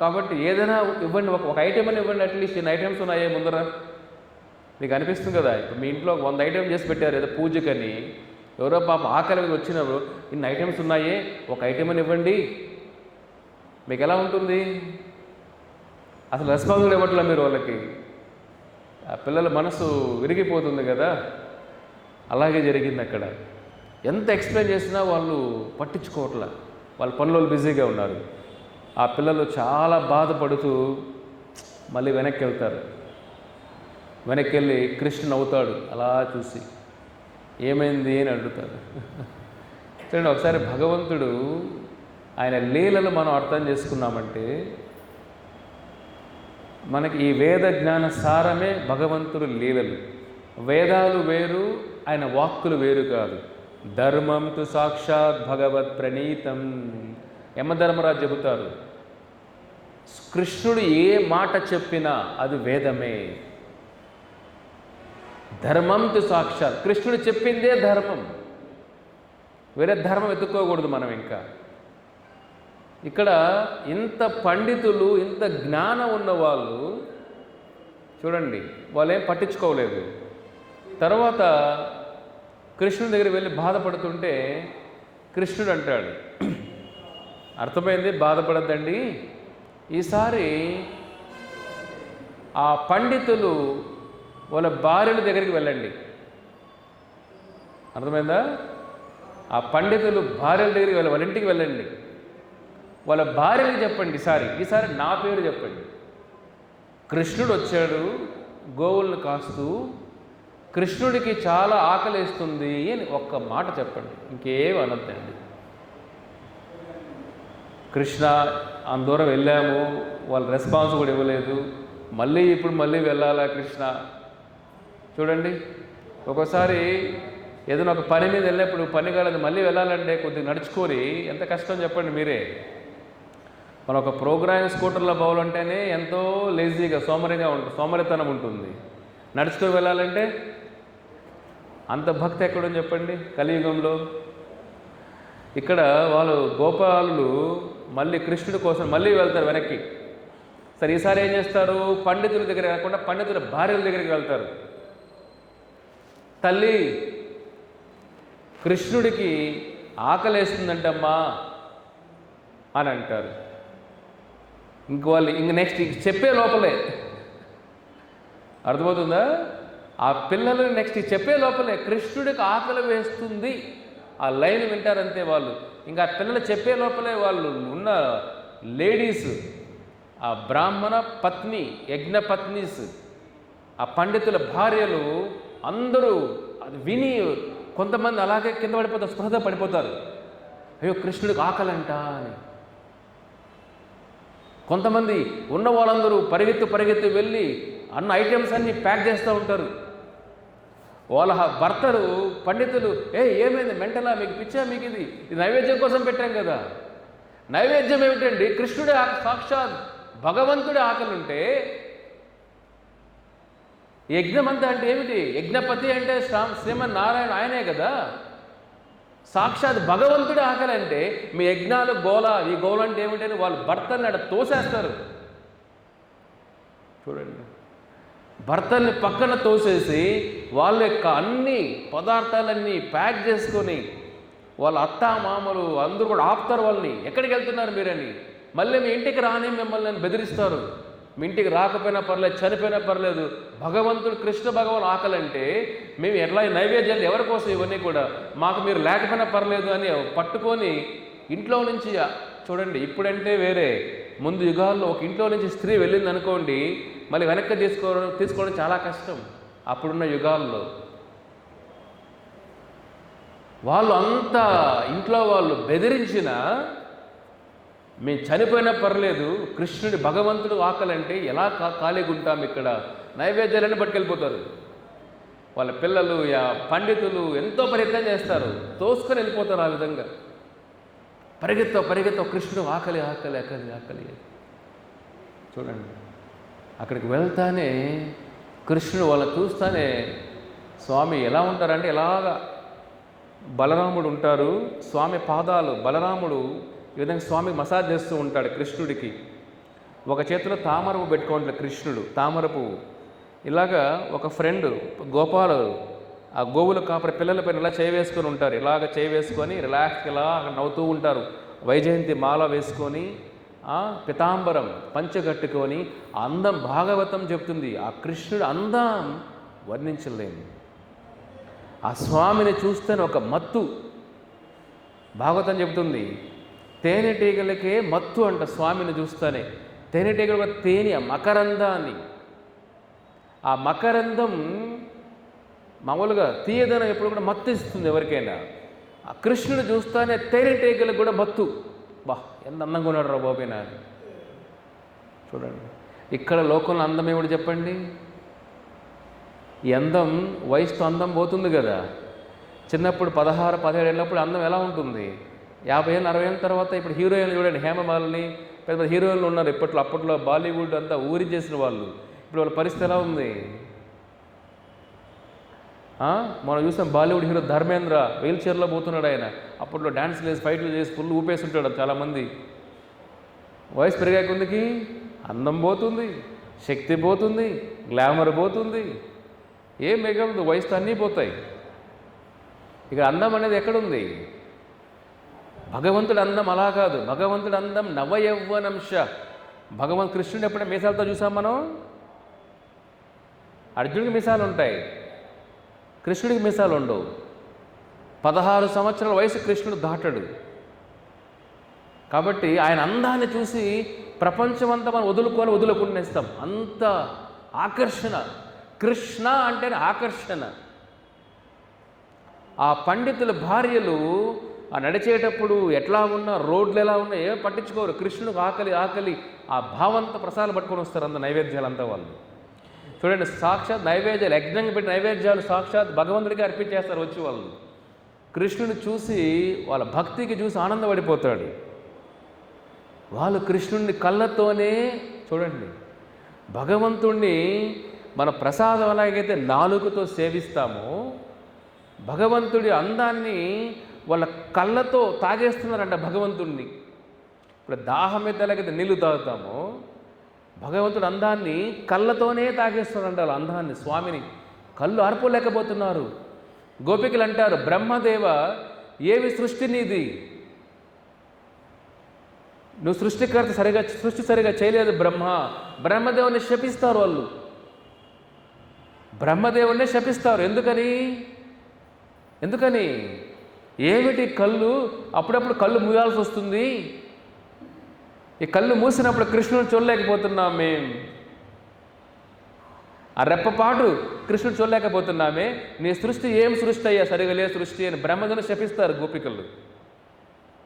కాబట్టి ఏదైనా ఇవ్వండి, ఒక ఐటెం అని ఇవ్వండి, అట్లీస్ట్ ఇన్ని ఐటమ్స్ ఉన్నాయే ముందర, నీకు అనిపిస్తుంది కదా. ఇప్పుడు మీ ఇంట్లో 100 ఐటెం చేసి పెట్టారు ఏదో పూజకని, ఎవరో పాపం ఆకలి మీద వచ్చినప్పుడు ఇన్ని ఐటమ్స్ ఉన్నాయే, ఒక ఐటెం అని ఇవ్వండి, మీకు ఎలా ఉంటుంది? అసలు రెస్పాన్స్ కూడా ఇవ్వట్లే మీరు వాళ్ళకి. ఆ పిల్లల మనసు విరిగిపోతుంది కదా. అలాగే జరిగింది అక్కడ. ఎంత ఎక్స్ప్లెయిన్ చేసినా వాళ్ళు పట్టించుకోవట్లే, వాళ్ళ పనులు బిజీగా ఉన్నారు. ఆ పిల్లలు చాలా బాధపడుతూ మళ్ళీ వెనక్కి వెళ్తారు. వెనక్కి వెళ్ళి కృష్ణుడు అవుతాడు, అలా చూసి ఏమైంది అని అడుగుతాడు. చూడండి, ఒకసారి భగవంతుడు ఆయన లీలలు మనం అర్థం చేసుకున్నామంటే మనకి ఈ వేద జ్ఞాన సారమే భగవంతుడు లీలలు. వేదాలు వేరు, ఆయన వాక్కులు వేరు కాదు. ధర్మం తు సాక్షాత్ భగవత్ ప్రణీతం. యమధర్మరాజు చెబుతారు, కృష్ణుడు ఏ మాట చెప్పినా అది వేదమే. ధర్మం తు సాక్షాత్, కృష్ణుడు చెప్పిందే ధర్మం, వేరే ధర్మం ఎత్తుక్కోకూడదు మనం. ఇంకా ఇక్కడ ఇంత పండితులు, ఇంత జ్ఞానం ఉన్నవాళ్ళు చూడండి, వాళ్ళేం పట్టించుకోలేదు. తర్వాత కృష్ణుడి దగ్గర వెళ్ళి బాధపడుతుంటే కృష్ణుడు అంటాడు, అర్థమైంది, బాధపడద్దండి, ఈసారి ఆ పండితులు వాళ్ళ భార్యల దగ్గరికి వెళ్ళండి. అర్థమైందా? ఆ పండితులు భార్యల దగ్గరికి వాళ్ళ ఇంటికి వెళ్ళండి, వాళ్ళ భార్యలకు చెప్పండి, ఈసారి నా పేరు చెప్పండి. కృష్ణుడు వచ్చాడు గోవులను కాస్తూ, కృష్ణుడికి చాలా ఆకలేస్తుంది అని ఒక్క మాట చెప్పండి, ఇంకేం అనొద్దండి. కృష్ణ అందూరం వెళ్ళాము, వాళ్ళ రెస్పాన్స్ కూడా ఇవ్వలేదు, ఇప్పుడు మళ్ళీ వెళ్ళాలా కృష్ణ? చూడండి, ఒక్కోసారి ఏదైనా ఒక పని మీద వెళ్ళినప్పుడు పని కాలేదు, మళ్ళీ వెళ్ళాలంటే కొద్దిగా నడుచుకొని ఎంత కష్టం చెప్పండి మీరే. మన ఒక ప్రోగ్రామ్ స్కూటర్లో పోవాలంటేనే ఎంతో లేజీగా సోమరితనం ఉంటుంది. నడుచుకొని వెళ్ళాలంటే అంత భక్తి ఎక్కడని చెప్పండి కలియుగంలో. ఇక్కడ వాళ్ళు గోపాలులు మళ్ళీ కృష్ణుడి కోసం మళ్ళీ వెళ్తారు వెనక్కి. సరే, ఈసారి ఏం చేస్తారు? పండితుల దగ్గర కాకుండా పండితుల భార్యల దగ్గరికి వెళ్తారు. తల్లి, కృష్ణుడికి ఆకలేస్తుందంటమ్మా అని అంటారు. ఇంక నెక్స్ట్ చెప్పే లోపలే అర్థమవుతుందా? ఆ పిల్లలు నెక్స్ట్ చెప్పే లోపలే కృష్ణుడికి ఆకలి వేస్తుంది ఆ లైన్ వింటారంతే వాళ్ళు. ఇంకా ఆ పిల్లలు చెప్పే లోపలే వాళ్ళు ఉన్న లేడీస్, ఆ బ్రాహ్మణ పత్ని, యజ్ఞ పత్నీస్, ఆ పండితుల భార్యలు అందరూ అది విని కొంతమంది అలాగే కింద పడిపోతారు, స్పృహ పడిపోతారు. అయ్యో కృష్ణుడికి ఆకలంట అని. కొంతమంది ఉన్న వాళ్ళందరూ పరిగెత్తి వెళ్ళి అన్న ఐటమ్స్ అన్నీ ప్యాక్ చేస్తూ ఉంటారు. వాళ్ళ భర్తలు పండితులు, ఏమైంది మెంటలా, మీకు పిచ్చా, మీకు ఇది నైవేద్యం కోసం పెట్టాం కదా. నైవేద్యం ఏమిటండి? కృష్ణుడి సాక్షాత్ భగవంతుడి ఆకలి ఉంటే యజ్ఞం అంతా అంటే ఏమిటి? యజ్ఞపతి అంటే శ్రీమన్నారాయణ ఆయనే కదా. సాక్షాత్ భగవంతుడి ఆకలి అంటే మీ యజ్ఞాలు గోల, ఈ గోల అంటే ఏమిటని వాళ్ళు భర్తల్ని అక్కడ తోసేస్తారు. చూడండి, భర్తల్ని పక్కన తోసేసి వాళ్ళ యొక్క అన్ని పదార్థాలన్నీ ప్యాక్ చేసుకొని వాళ్ళ అత్త మామలు అందరూ కూడా ఆపుతారు వాళ్ళని. ఎక్కడికి వెళ్తున్నారు మీరని. మళ్ళీ మీ ఇంటికి రాని మిమ్మల్ని బెదిరిస్తారు. మీ ఇంటికి రాకపోయినా పర్లేదు, చనిపోయినా పర్లేదు, భగవంతుడు కృష్ణ భగవాన్ ఆకలంటే మేము ఎట్లా నైవేద్యాలు ఎవరి కోసం ఇవన్నీ కూడా మాకు మీరు లేకపోయినా పర్లేదు అని పట్టుకొని ఇంట్లో నుంచి. చూడండి, ఇప్పుడంటే వేరే, ముందు యుగాల్లో ఒక ఇంట్లో నుంచి స్త్రీ వెళ్ళింది అనుకోండి, మళ్ళీ వెనక్కి తీసుకోవడం చాలా కష్టం. అప్పుడున్న యుగాల్లో వాళ్ళు అంతా ఇంట్లో వాళ్ళు బెదిరించిన మేము చనిపోయినా పర్లేదు, కృష్ణుడి భగవంతుడు ఆకలంటే ఎలా ఖాళీగా ఉంటాం, ఇక్కడ నైవేద్యాలన్నీ పట్టుకెళ్ళిపోతారు. వాళ్ళ పిల్లలు, పండితులు ఎంతో ప్రయత్నం చేస్తారు, తోసుకొని వెళ్ళిపోతారు. ఆ విధంగా పరిగెత్తో కృష్ణుడు ఆకలి ఆకలి ఆకలి ఆకలి. చూడండి, అక్కడికి వెళ్తానే కృష్ణుడు వాళ్ళని చూస్తానే స్వామి ఎలా ఉంటారంటే ఇలాగా బలరాముడు ఉంటారు, స్వామి పాదాలు, బలరాముడు ఈ విధంగా స్వామికి మసాజ్ చేస్తూ ఉంటాడు కృష్ణుడికి. ఒక చేతిలో తామర పువ్వు పెట్టుకుంటాడు కృష్ణుడు, తామర పువ్వు. ఇలాగా ఒక ఫ్రెండ్ గోపాలు ఆ గోవుల కాపరి పిల్లలపైన ఇలా చేయి వేసుకొని ఉంటారు. ఇలాగ చేయి వేసుకొని రిలాక్స్గా ఇలా నవ్వుతూ ఉంటారు. వైజయంతి మాల వేసుకొని పితాంబరం పంచగట్టుకొని అందం భాగవతం చెప్తుంది. ఆ కృష్ణుడు అందం వర్ణించలేము. ఆ స్వామిని చూస్తేనే ఒక మత్తు. భాగవతం చెబుతుంది, తేనెటీగలకే మత్తు అంట స్వామిని చూస్తానే. తేనెటీగలు తేనె మకరందాన్ని, ఆ మకరందం మామూలుగా తీయదనం ఎప్పుడు కూడా మత్తు ఇస్తుంది ఎవరికైనా. ఆ కృష్ణుడు చూస్తానే తేనెటీగలకు కూడా మత్తు. ఎంత అందంగా ఉన్నాడు రా బాబేనా. చూడండి, ఇక్కడ లోకంలో అందం ఏమిటి చెప్పండి? ఈ అందం వయసుతో అందం పోతుంది కదా. చిన్నప్పుడు 16-17 ఏళ్ళప్పుడు అందం ఎలా ఉంటుంది? 50 ఏళ్ళు 60 ఏళ్ళ తర్వాత ఇప్పుడు హీరోయిన్లు చూడండి, హేమమాలిని, పెద్ద పెద్ద హీరోయిన్లు ఉన్నారు ఇప్పట్లో. అప్పట్లో బాలీవుడ్ అంతా ఊరి చేసిన వాళ్ళు. ఇప్పుడు వాళ్ళ పరిస్థితి ఎలా ఉంది? మనం చూసాం బాలీవుడ్ హీరో ధర్మేంద్ర వీల్ చైర్లో పోతున్నాడు ఆయన. అప్పట్లో డ్యాన్స్లు వేసి ఫైట్లు చేసి ఫుల్ ఊపేసి ఉంటాడు చాలామంది. వయసు పెరిగే కొందికి అందం పోతుంది, శక్తి పోతుంది, గ్లామర్ పోతుంది, ఏం మిగలదు, వయసుతో అన్నీ పోతాయి. ఇక అందం అనేది ఎక్కడుంది? భగవంతుడి అందం అలా కాదు. భగవంతుడి అందం నవయవ్వనంశ. కృష్ణుడు ఎప్పుడైనా మీసాలతో చూసాం మనం? అర్జునుడికి మీసాలు ఉంటాయి, కృష్ణుడికి మీసాలు ఉండవు. 16 సంవత్సరాల వయసు కృష్ణుడు దాటడు. కాబట్టి ఆయన అందాన్ని చూసి ప్రపంచమంతా మనం వదులుకునేస్తాం. అంత ఆకర్షణ. కృష్ణ అంటేనే ఆకర్షణ. ఆ పండితుల భార్యలు ఆ నడిచేటప్పుడు ఎట్లా ఉన్నా, రోడ్లు ఎలా ఉన్నా ఏం పట్టించుకోరు. కృష్ణుడికి ఆకలి ఆకలి ఆ భావంతో ప్రసాదాలు పట్టుకొని వస్తారు అంత నైవేద్యాలంతా వాళ్ళు. చూడండి, సాక్షాత్ నైవేద్యాలు, యజ్ఞంగా పెట్టి నైవేద్యాలు సాక్షాత్ భగవంతుడికి అర్పించేస్తారు వచ్చి వాళ్ళు. కృష్ణుని చూసి వాళ్ళ భక్తికి చూసి ఆనందపడిపోతాడు. వాళ్ళు కృష్ణుడిని కళ్ళతోనే చూడండి, భగవంతుణ్ణి మన ప్రసాదం ఎలాగైతే నాలుకతో సేవిస్తామో భగవంతుడి అందాన్ని వాళ్ళ కళ్ళతో తాగేస్తున్నారంట భగవంతుడిని. ఇప్పుడు దాహం మీద ఎలాగైతే నీళ్లు తాగుతామో భగవంతుడు అందాన్ని కళ్ళతోనే తాగేస్తున్నారంట. వాళ్ళ అందాన్ని, స్వామిని కళ్ళు ఆర్పులేకపోతున్నారు. గోపికలు అంటారు, బ్రహ్మదేవ ఏమి సృష్టి నీది? నువ్వు సృష్టి సరిగా చేయలేదు. బ్రహ్మదేవుని శపిస్తారు వాళ్ళు. బ్రహ్మదేవుణ్ణి శపిస్తారు. ఎందుకని ఏమిటి కళ్ళు? అప్పుడప్పుడు కళ్ళు మూయాల్సి వస్తుంది. ఈ కళ్ళు మూసినప్పుడు కృష్ణుని చూడలేకపోతున్నాం మేము. ఆ రెప్పపాటు కృష్ణుడు చూడలేకపోతున్నామే. నీ సృష్టి ఏం సృష్టి అయ్యా, సరిగా లే సృష్టి అని బ్రహ్మదేవుని శపిస్తారు గోపికలు.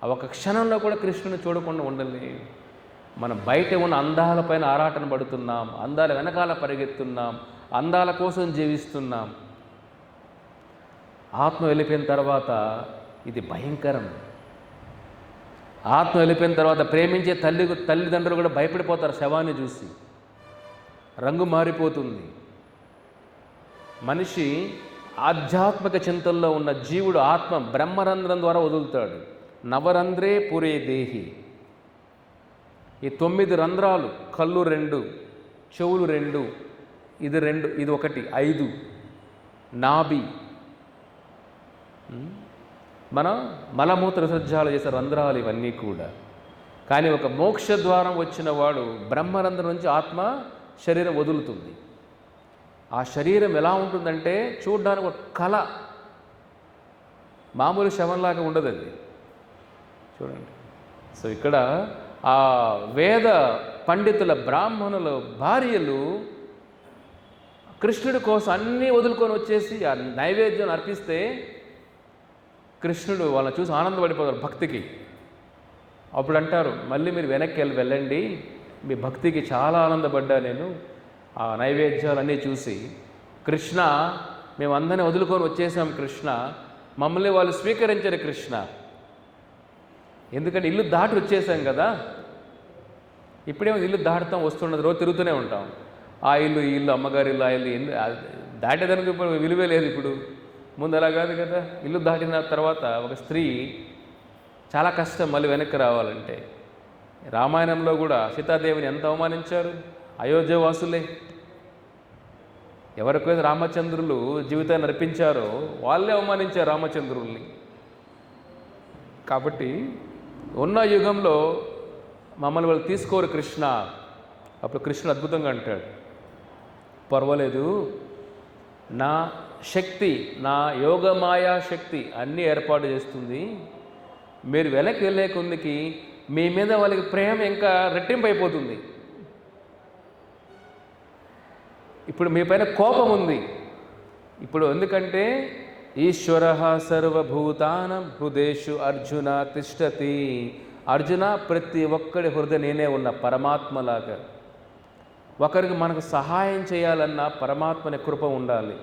ఆ ఒక క్షణంలో కూడా కృష్ణుని చూడకుండా ఉండలే. మనం బయట ఉన్న అందాలపైన ఆరాటన పడుతున్నాం, అందాల వెనకాల పరిగెత్తున్నాం, అందాల కోసం జీవిస్తున్నాం. ఆత్మ వెళ్ళిపోయిన తర్వాత ఇది భయంకరం. ఆత్మ వెళ్ళిపోయిన తర్వాత ప్రేమించే తల్లిదండ్రులు కూడా భయపడిపోతారు శవాన్ని చూసి. రంగు మారిపోతుంది. మనిషి ఆధ్యాత్మిక చింతనలో ఉన్న జీవుడు ఆత్మ బ్రహ్మరంధ్రం ద్వారా వదులుతాడు. నవరంధ్రే పురే దేహి. ఈ 9 రంధ్రాలు, కళ్ళు 2, చెవులు 2, ఇది 2, ఇది 1, 5, నాభి, మన మలమూత్ర విసర్జాలు చేసే రంధ్రాలు ఇవన్నీ కూడా. కానీ ఒక మోక్ష ద్వారం వచ్చిన వాడు బ్రహ్మరంధ్రం నుంచి ఆత్మ శరీరం వదులుతుంది. ఆ శరీరం ఎలా ఉంటుందంటే చూడడానికి ఒక కళ, మామూలు శవంలాగా ఉండదు అది. చూడండి. సో ఇక్కడ ఆ వేద పండితుల బ్రాహ్మణుల భార్యలు కృష్ణుడి కోసం అన్నీ వదులుకొని వచ్చేసి ఆ నైవేద్యం అర్పిస్తే కృష్ణుడు వాళ్ళని చూసి ఆనందపడిపోతారు భక్తికి. అప్పుడు అంటారు, మళ్ళీ మీరు వెనక్కి వెళ్ళండి, మీ భక్తికి చాలా ఆనందపడ్డా నేను ఆ నైవేద్యాలన్నీ చూసి. కృష్ణ, మేము అందరినీ వదులుకొని వచ్చేసాం కృష్ణ, మమ్మల్ని వాళ్ళు స్వీకరించారు కృష్ణ. ఎందుకంటే ఇల్లు దాటి వచ్చేసాం కదా. ఇప్పుడేమో ఇల్లు దాటుతాం, వస్తున్నది, రోజు తిరుగుతూనే ఉంటాం. ఆ ఇల్లు ఈ ఇల్లు, అమ్మగారి ఇల్లు, ఆ ఇల్లు దాటేదానికి ఇప్పుడు విలువే లేదు. ఇప్పుడు ముందు అలా కాదు కదా. ఇల్లు దాటిన తర్వాత ఒక స్త్రీ చాలా కష్టం మళ్ళీ వెనక్కి రావాలంటే. రామాయణంలో కూడా సీతాదేవిని ఎంత అవమానించారు అయోధ్యవాసులే. ఎవరికైతే రామచంద్రులు జీవితాన్ని అర్పించారో వాళ్ళే అవమానించారు రామచంద్రుల్ని. కాబట్టి ఉన్న యుగంలో మమ్మల్ని వాళ్ళు తీసుకోరు కృష్ణ. అప్పుడు కృష్ణుడు అద్భుతంగా అంటాడు, పర్వాలేదు, నా శక్తి, నా యోగమాయా శక్తి అన్నీ ఏర్పాటు చేస్తుంది. మీరు వెనక్కి వెళ్ళే కొందికి మీ మీద వాళ్ళకి ప్రేమ ఇంకా రెట్టింపు అయిపోతుంది. ఇప్పుడు మీ పైన కోపం ఉంది. ఇప్పుడు ఎందుకంటే ఈశ్వర సర్వభూతానం హృదేషు అర్జున తిష్టతి. అర్జున, ప్రతి ఒక్కడి హృదయ నేనే ఉన్న పరమాత్మలాగా. ఒకరికి మనకు సహాయం చేయాలన్నా పరమాత్మని కృప ఉండాలి.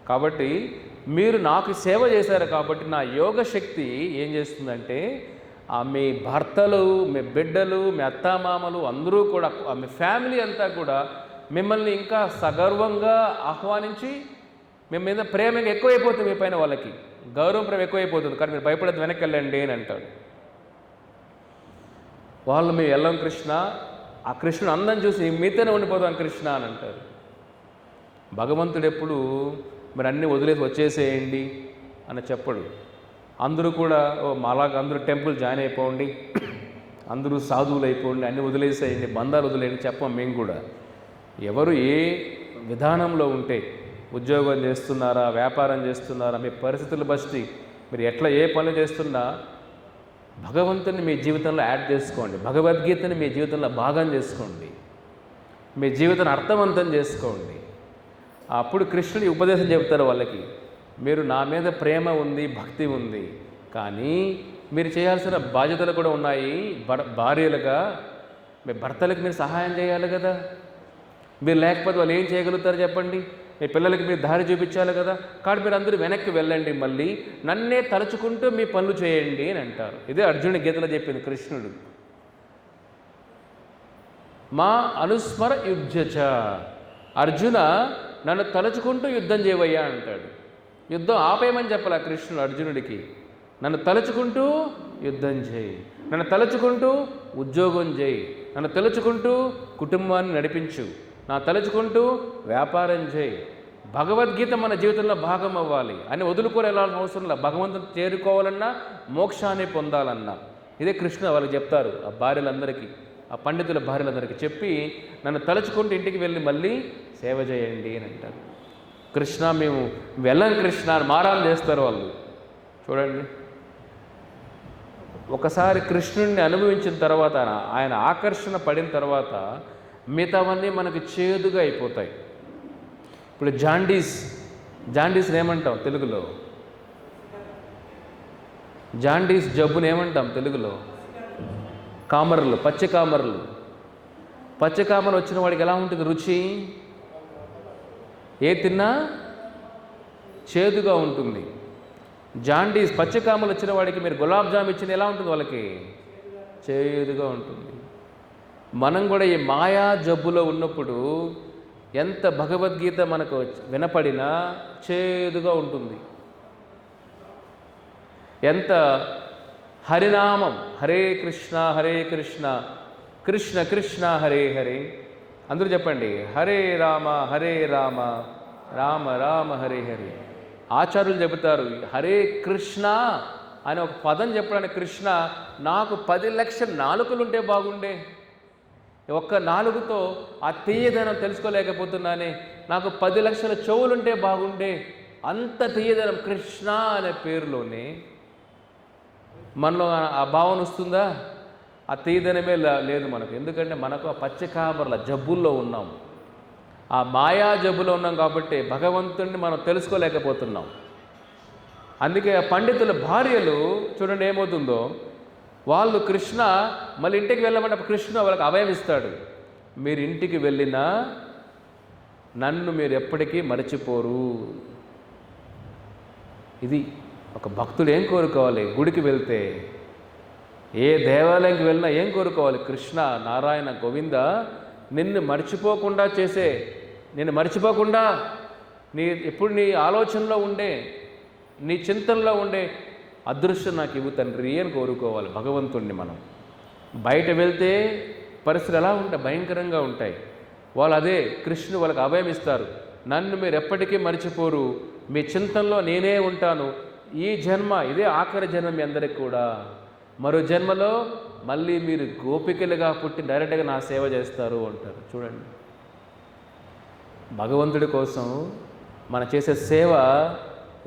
కాబట్టి మీరు నాకు సేవ చేశారు కాబట్టి నా యోగ శక్తి ఏం చేస్తుందంటే మీ భర్తలు, మీ బిడ్డలు, మీ అత్తామామలు అందరూ కూడా, మీ ఫ్యామిలీ అంతా కూడా మిమ్మల్ని ఇంకా సగర్వంగా ఆహ్వానించి మీ మీద ప్రేమ ఇంకా ఎక్కువైపోతుంది. మీ పైన వాళ్ళకి గౌరవం, ప్రేమ ఎక్కువైపోతుంది. కానీ మీరు భయపడేది వెనక్కి వెళ్ళండి అని అంటాడు. వాళ్ళు మేము వెళ్ళం కృష్ణ, ఆ కృష్ణుడు అందం చూసి మీతోనే ఉండిపోతాం కృష్ణ అని అంటారు. భగవంతుడు ఎప్పుడు మీరు అన్నీ వదిలేసి వచ్చేసేయండి అని చెప్పడు. అందరూ కూడా మాలాగా అందరూ టెంపుల్ జాయిన్ అయిపోండి, అందరూ సాధువులు అయిపోండి, అన్నీ వదిలేసేయండి, బంధాలు వదిలేయండి చెప్పం మేము కూడా. ఎవరు ఏ విధానంలో ఉంటే, ఉద్యోగం చేస్తున్నారా, వ్యాపారం చేస్తున్నారా, మీ పరిస్థితులు బట్టి మీరు ఎట్లా ఏ పనులు చేస్తున్నా భగవంతుని మీ జీవితంలో యాడ్ చేసుకోండి. భగవద్గీతని మీ జీవితంలో భాగం చేసుకోండి. మీ జీవితాన్ని అర్థవంతం చేసుకోండి. అప్పుడు కృష్ణుడి ఉపదేశం చెప్తారు వాళ్ళకి, మీరు నా మీద ప్రేమ ఉంది, భక్తి ఉంది, కానీ మీరు చేయాల్సిన బాధ్యతలు కూడా ఉన్నాయి. భార్యలుగా మీ భర్తలకు మీరు సహాయం చేయాలి కదా. మీరు లేకపోతే వాళ్ళు ఏం చేయగలుగుతారు చెప్పండి. మీ పిల్లలకి మీరు దారి చూపించాలి కదా. కాబట్టి మీరు అందరూ వెనక్కి వెళ్ళండి, మళ్ళీ నన్నే తలుచుకుంటూ మీ పనులు చేయండి అని అంటారు. ఇదే అర్జునుడి గీతలో చెప్పింది కృష్ణుడు. మా అనుస్మర యుద్ధచ. అర్జున, నన్ను తలుచుకుంటూ యుద్ధం చేయవయ్యా అంటాడు. యుద్ధం ఆపేయమని చెప్పాలి కృష్ణుడు అర్జునుడికి. నన్ను తలుచుకుంటూ యుద్ధం చేయి, నన్ను తలుచుకుంటూ ఉద్యోగం చేయి, నన్ను తలుచుకుంటూ కుటుంబాన్ని నడిపించు, నా తలుచుకుంటూ వ్యాపారం చేయి, భగవద్గీత మన జీవితంలో భాగం అవ్వాలి అని వదులుకొని వెళ్ళాల్సిన అవసరం లేదు. భగవంతుని చేరుకోవాలన్నా, మోక్షాన్ని పొందాలన్నా ఇదే కృష్ణ వాళ్ళకి చెప్తారు, ఆ భార్యలందరికీ, ఆ పండితుల భార్యలందరికీ చెప్పి, నన్ను తలుచుకుంటూ ఇంటికి వెళ్ళి మళ్ళీ సేవ చేయండి అని అంటారు. కృష్ణ మేము వెళ్ళం కృష్ణ అని మారాలు చేస్తారు వాళ్ళు. చూడండి, ఒకసారి కృష్ణుడిని అనుభవించిన తర్వాత, ఆయన ఆకర్షణ పడిన తర్వాత మిగతావన్నీ మనకు చేదుగా అయిపోతాయి. ఇప్పుడు జాండీస్ని ఏమంటాం తెలుగులో? జాండీస్ జబ్బుని ఏమంటాం తెలుగులో? కామర్లు, పచ్చకామర్లు. పచ్చకామర్ వచ్చిన వాడికి ఎలా ఉంటుంది రుచి? ఏ తిన్నా చేదుగా ఉంటుంది. జాండీస్ పచ్చకామలు వచ్చిన వాడికి మీరు గులాబ్ జామ్ ఇచ్చిన ఎలా ఉంటుంది? వాళ్ళకి చేదుగా ఉంటుంది. మనం కూడా ఈ మాయా జబ్బులో ఉన్నప్పుడు ఎంత భగవద్గీత మనకు వినపడినా చేదుగా ఉంటుంది. ఎంత హరినామం, హరే కృష్ణ కృష్ణ కృష్ణ హరే హరే, అందరూ చెప్పండి, హరే రామ రామ రామ హరే హరే. ఆచార్యులు చెబుతారు, హరే కృష్ణ అని ఒక పదం చెప్పడానికి, కృష్ణ నాకు 10 లక్షల నాలుకలుంటే బాగుండే, ఒక్క నాలుగుతో ఆ తీయదనం తెలుసుకోలేకపోతున్నానే, నాకు 10 లక్షల చెవులుంటే బాగుండే, అంత తీయదనం కృష్ణ అనే పేరులోనే. మనలో ఆ భావన వస్తుందా? ఆ తీయదనమే లేదు మనకు. ఎందుకంటే మనకు ఆ పచ్చకామర్ల జబ్బుల్లో ఉన్నాం, ఆ మాయా జబ్బులో ఉన్నాం కాబట్టి భగవంతుడిని మనం తెలుసుకోలేకపోతున్నాం. అందుకే ఆ పండితుల భార్యలు చూడండి ఏమవుతుందో, వాళ్ళు కృష్ణ మళ్ళీ ఇంటికి వెళ్ళమంటే కృష్ణ వాళ్ళకి అభయం ఇస్తాడు. మీరు ఇంటికి వెళ్ళినా నన్ను మీరు ఎప్పటికీ మరచిపోరు. ఇది ఒక భక్తుడు ఏం కోరుకోవాలి? గుడికి వెళ్తే, ఏ దేవాలయంకి వెళ్ళినా ఏం కోరుకోవాలి? కృష్ణ నారాయణ గోవింద నిన్ను మర్చిపోకుండా చేసే, నిన్ను మర్చిపోకుండా ఎప్పుడు నీ ఆలోచనలో ఉండే, నీ చింతనలో ఉండే అదృష్టం నాకు ఇవ్వు తండ్రి అని కోరుకోవాలి భగవంతుణ్ణి. మనం బయట వెళ్తే పరిస్థితులు ఎలా ఉంటాయి? భయంకరంగా ఉంటాయి. వాళ్ళు అదే కృష్ణుడు వాళ్ళకి అభయం ఇస్తారు, నన్ను మీరు ఎప్పటికీ మర్చిపోరు, మీ చింతనలో నేనే ఉంటాను. ఈ జన్మ ఇదే ఆఖరి జన్మ మీ అందరికి కూడా, మరో జన్మలో మళ్ళీ మీరు గోపికలుగా పుట్టి డైరెక్ట్గా నా సేవ చేస్తారు అంటారు. చూడండి, భగవంతుడి కోసం మనం చేసే సేవ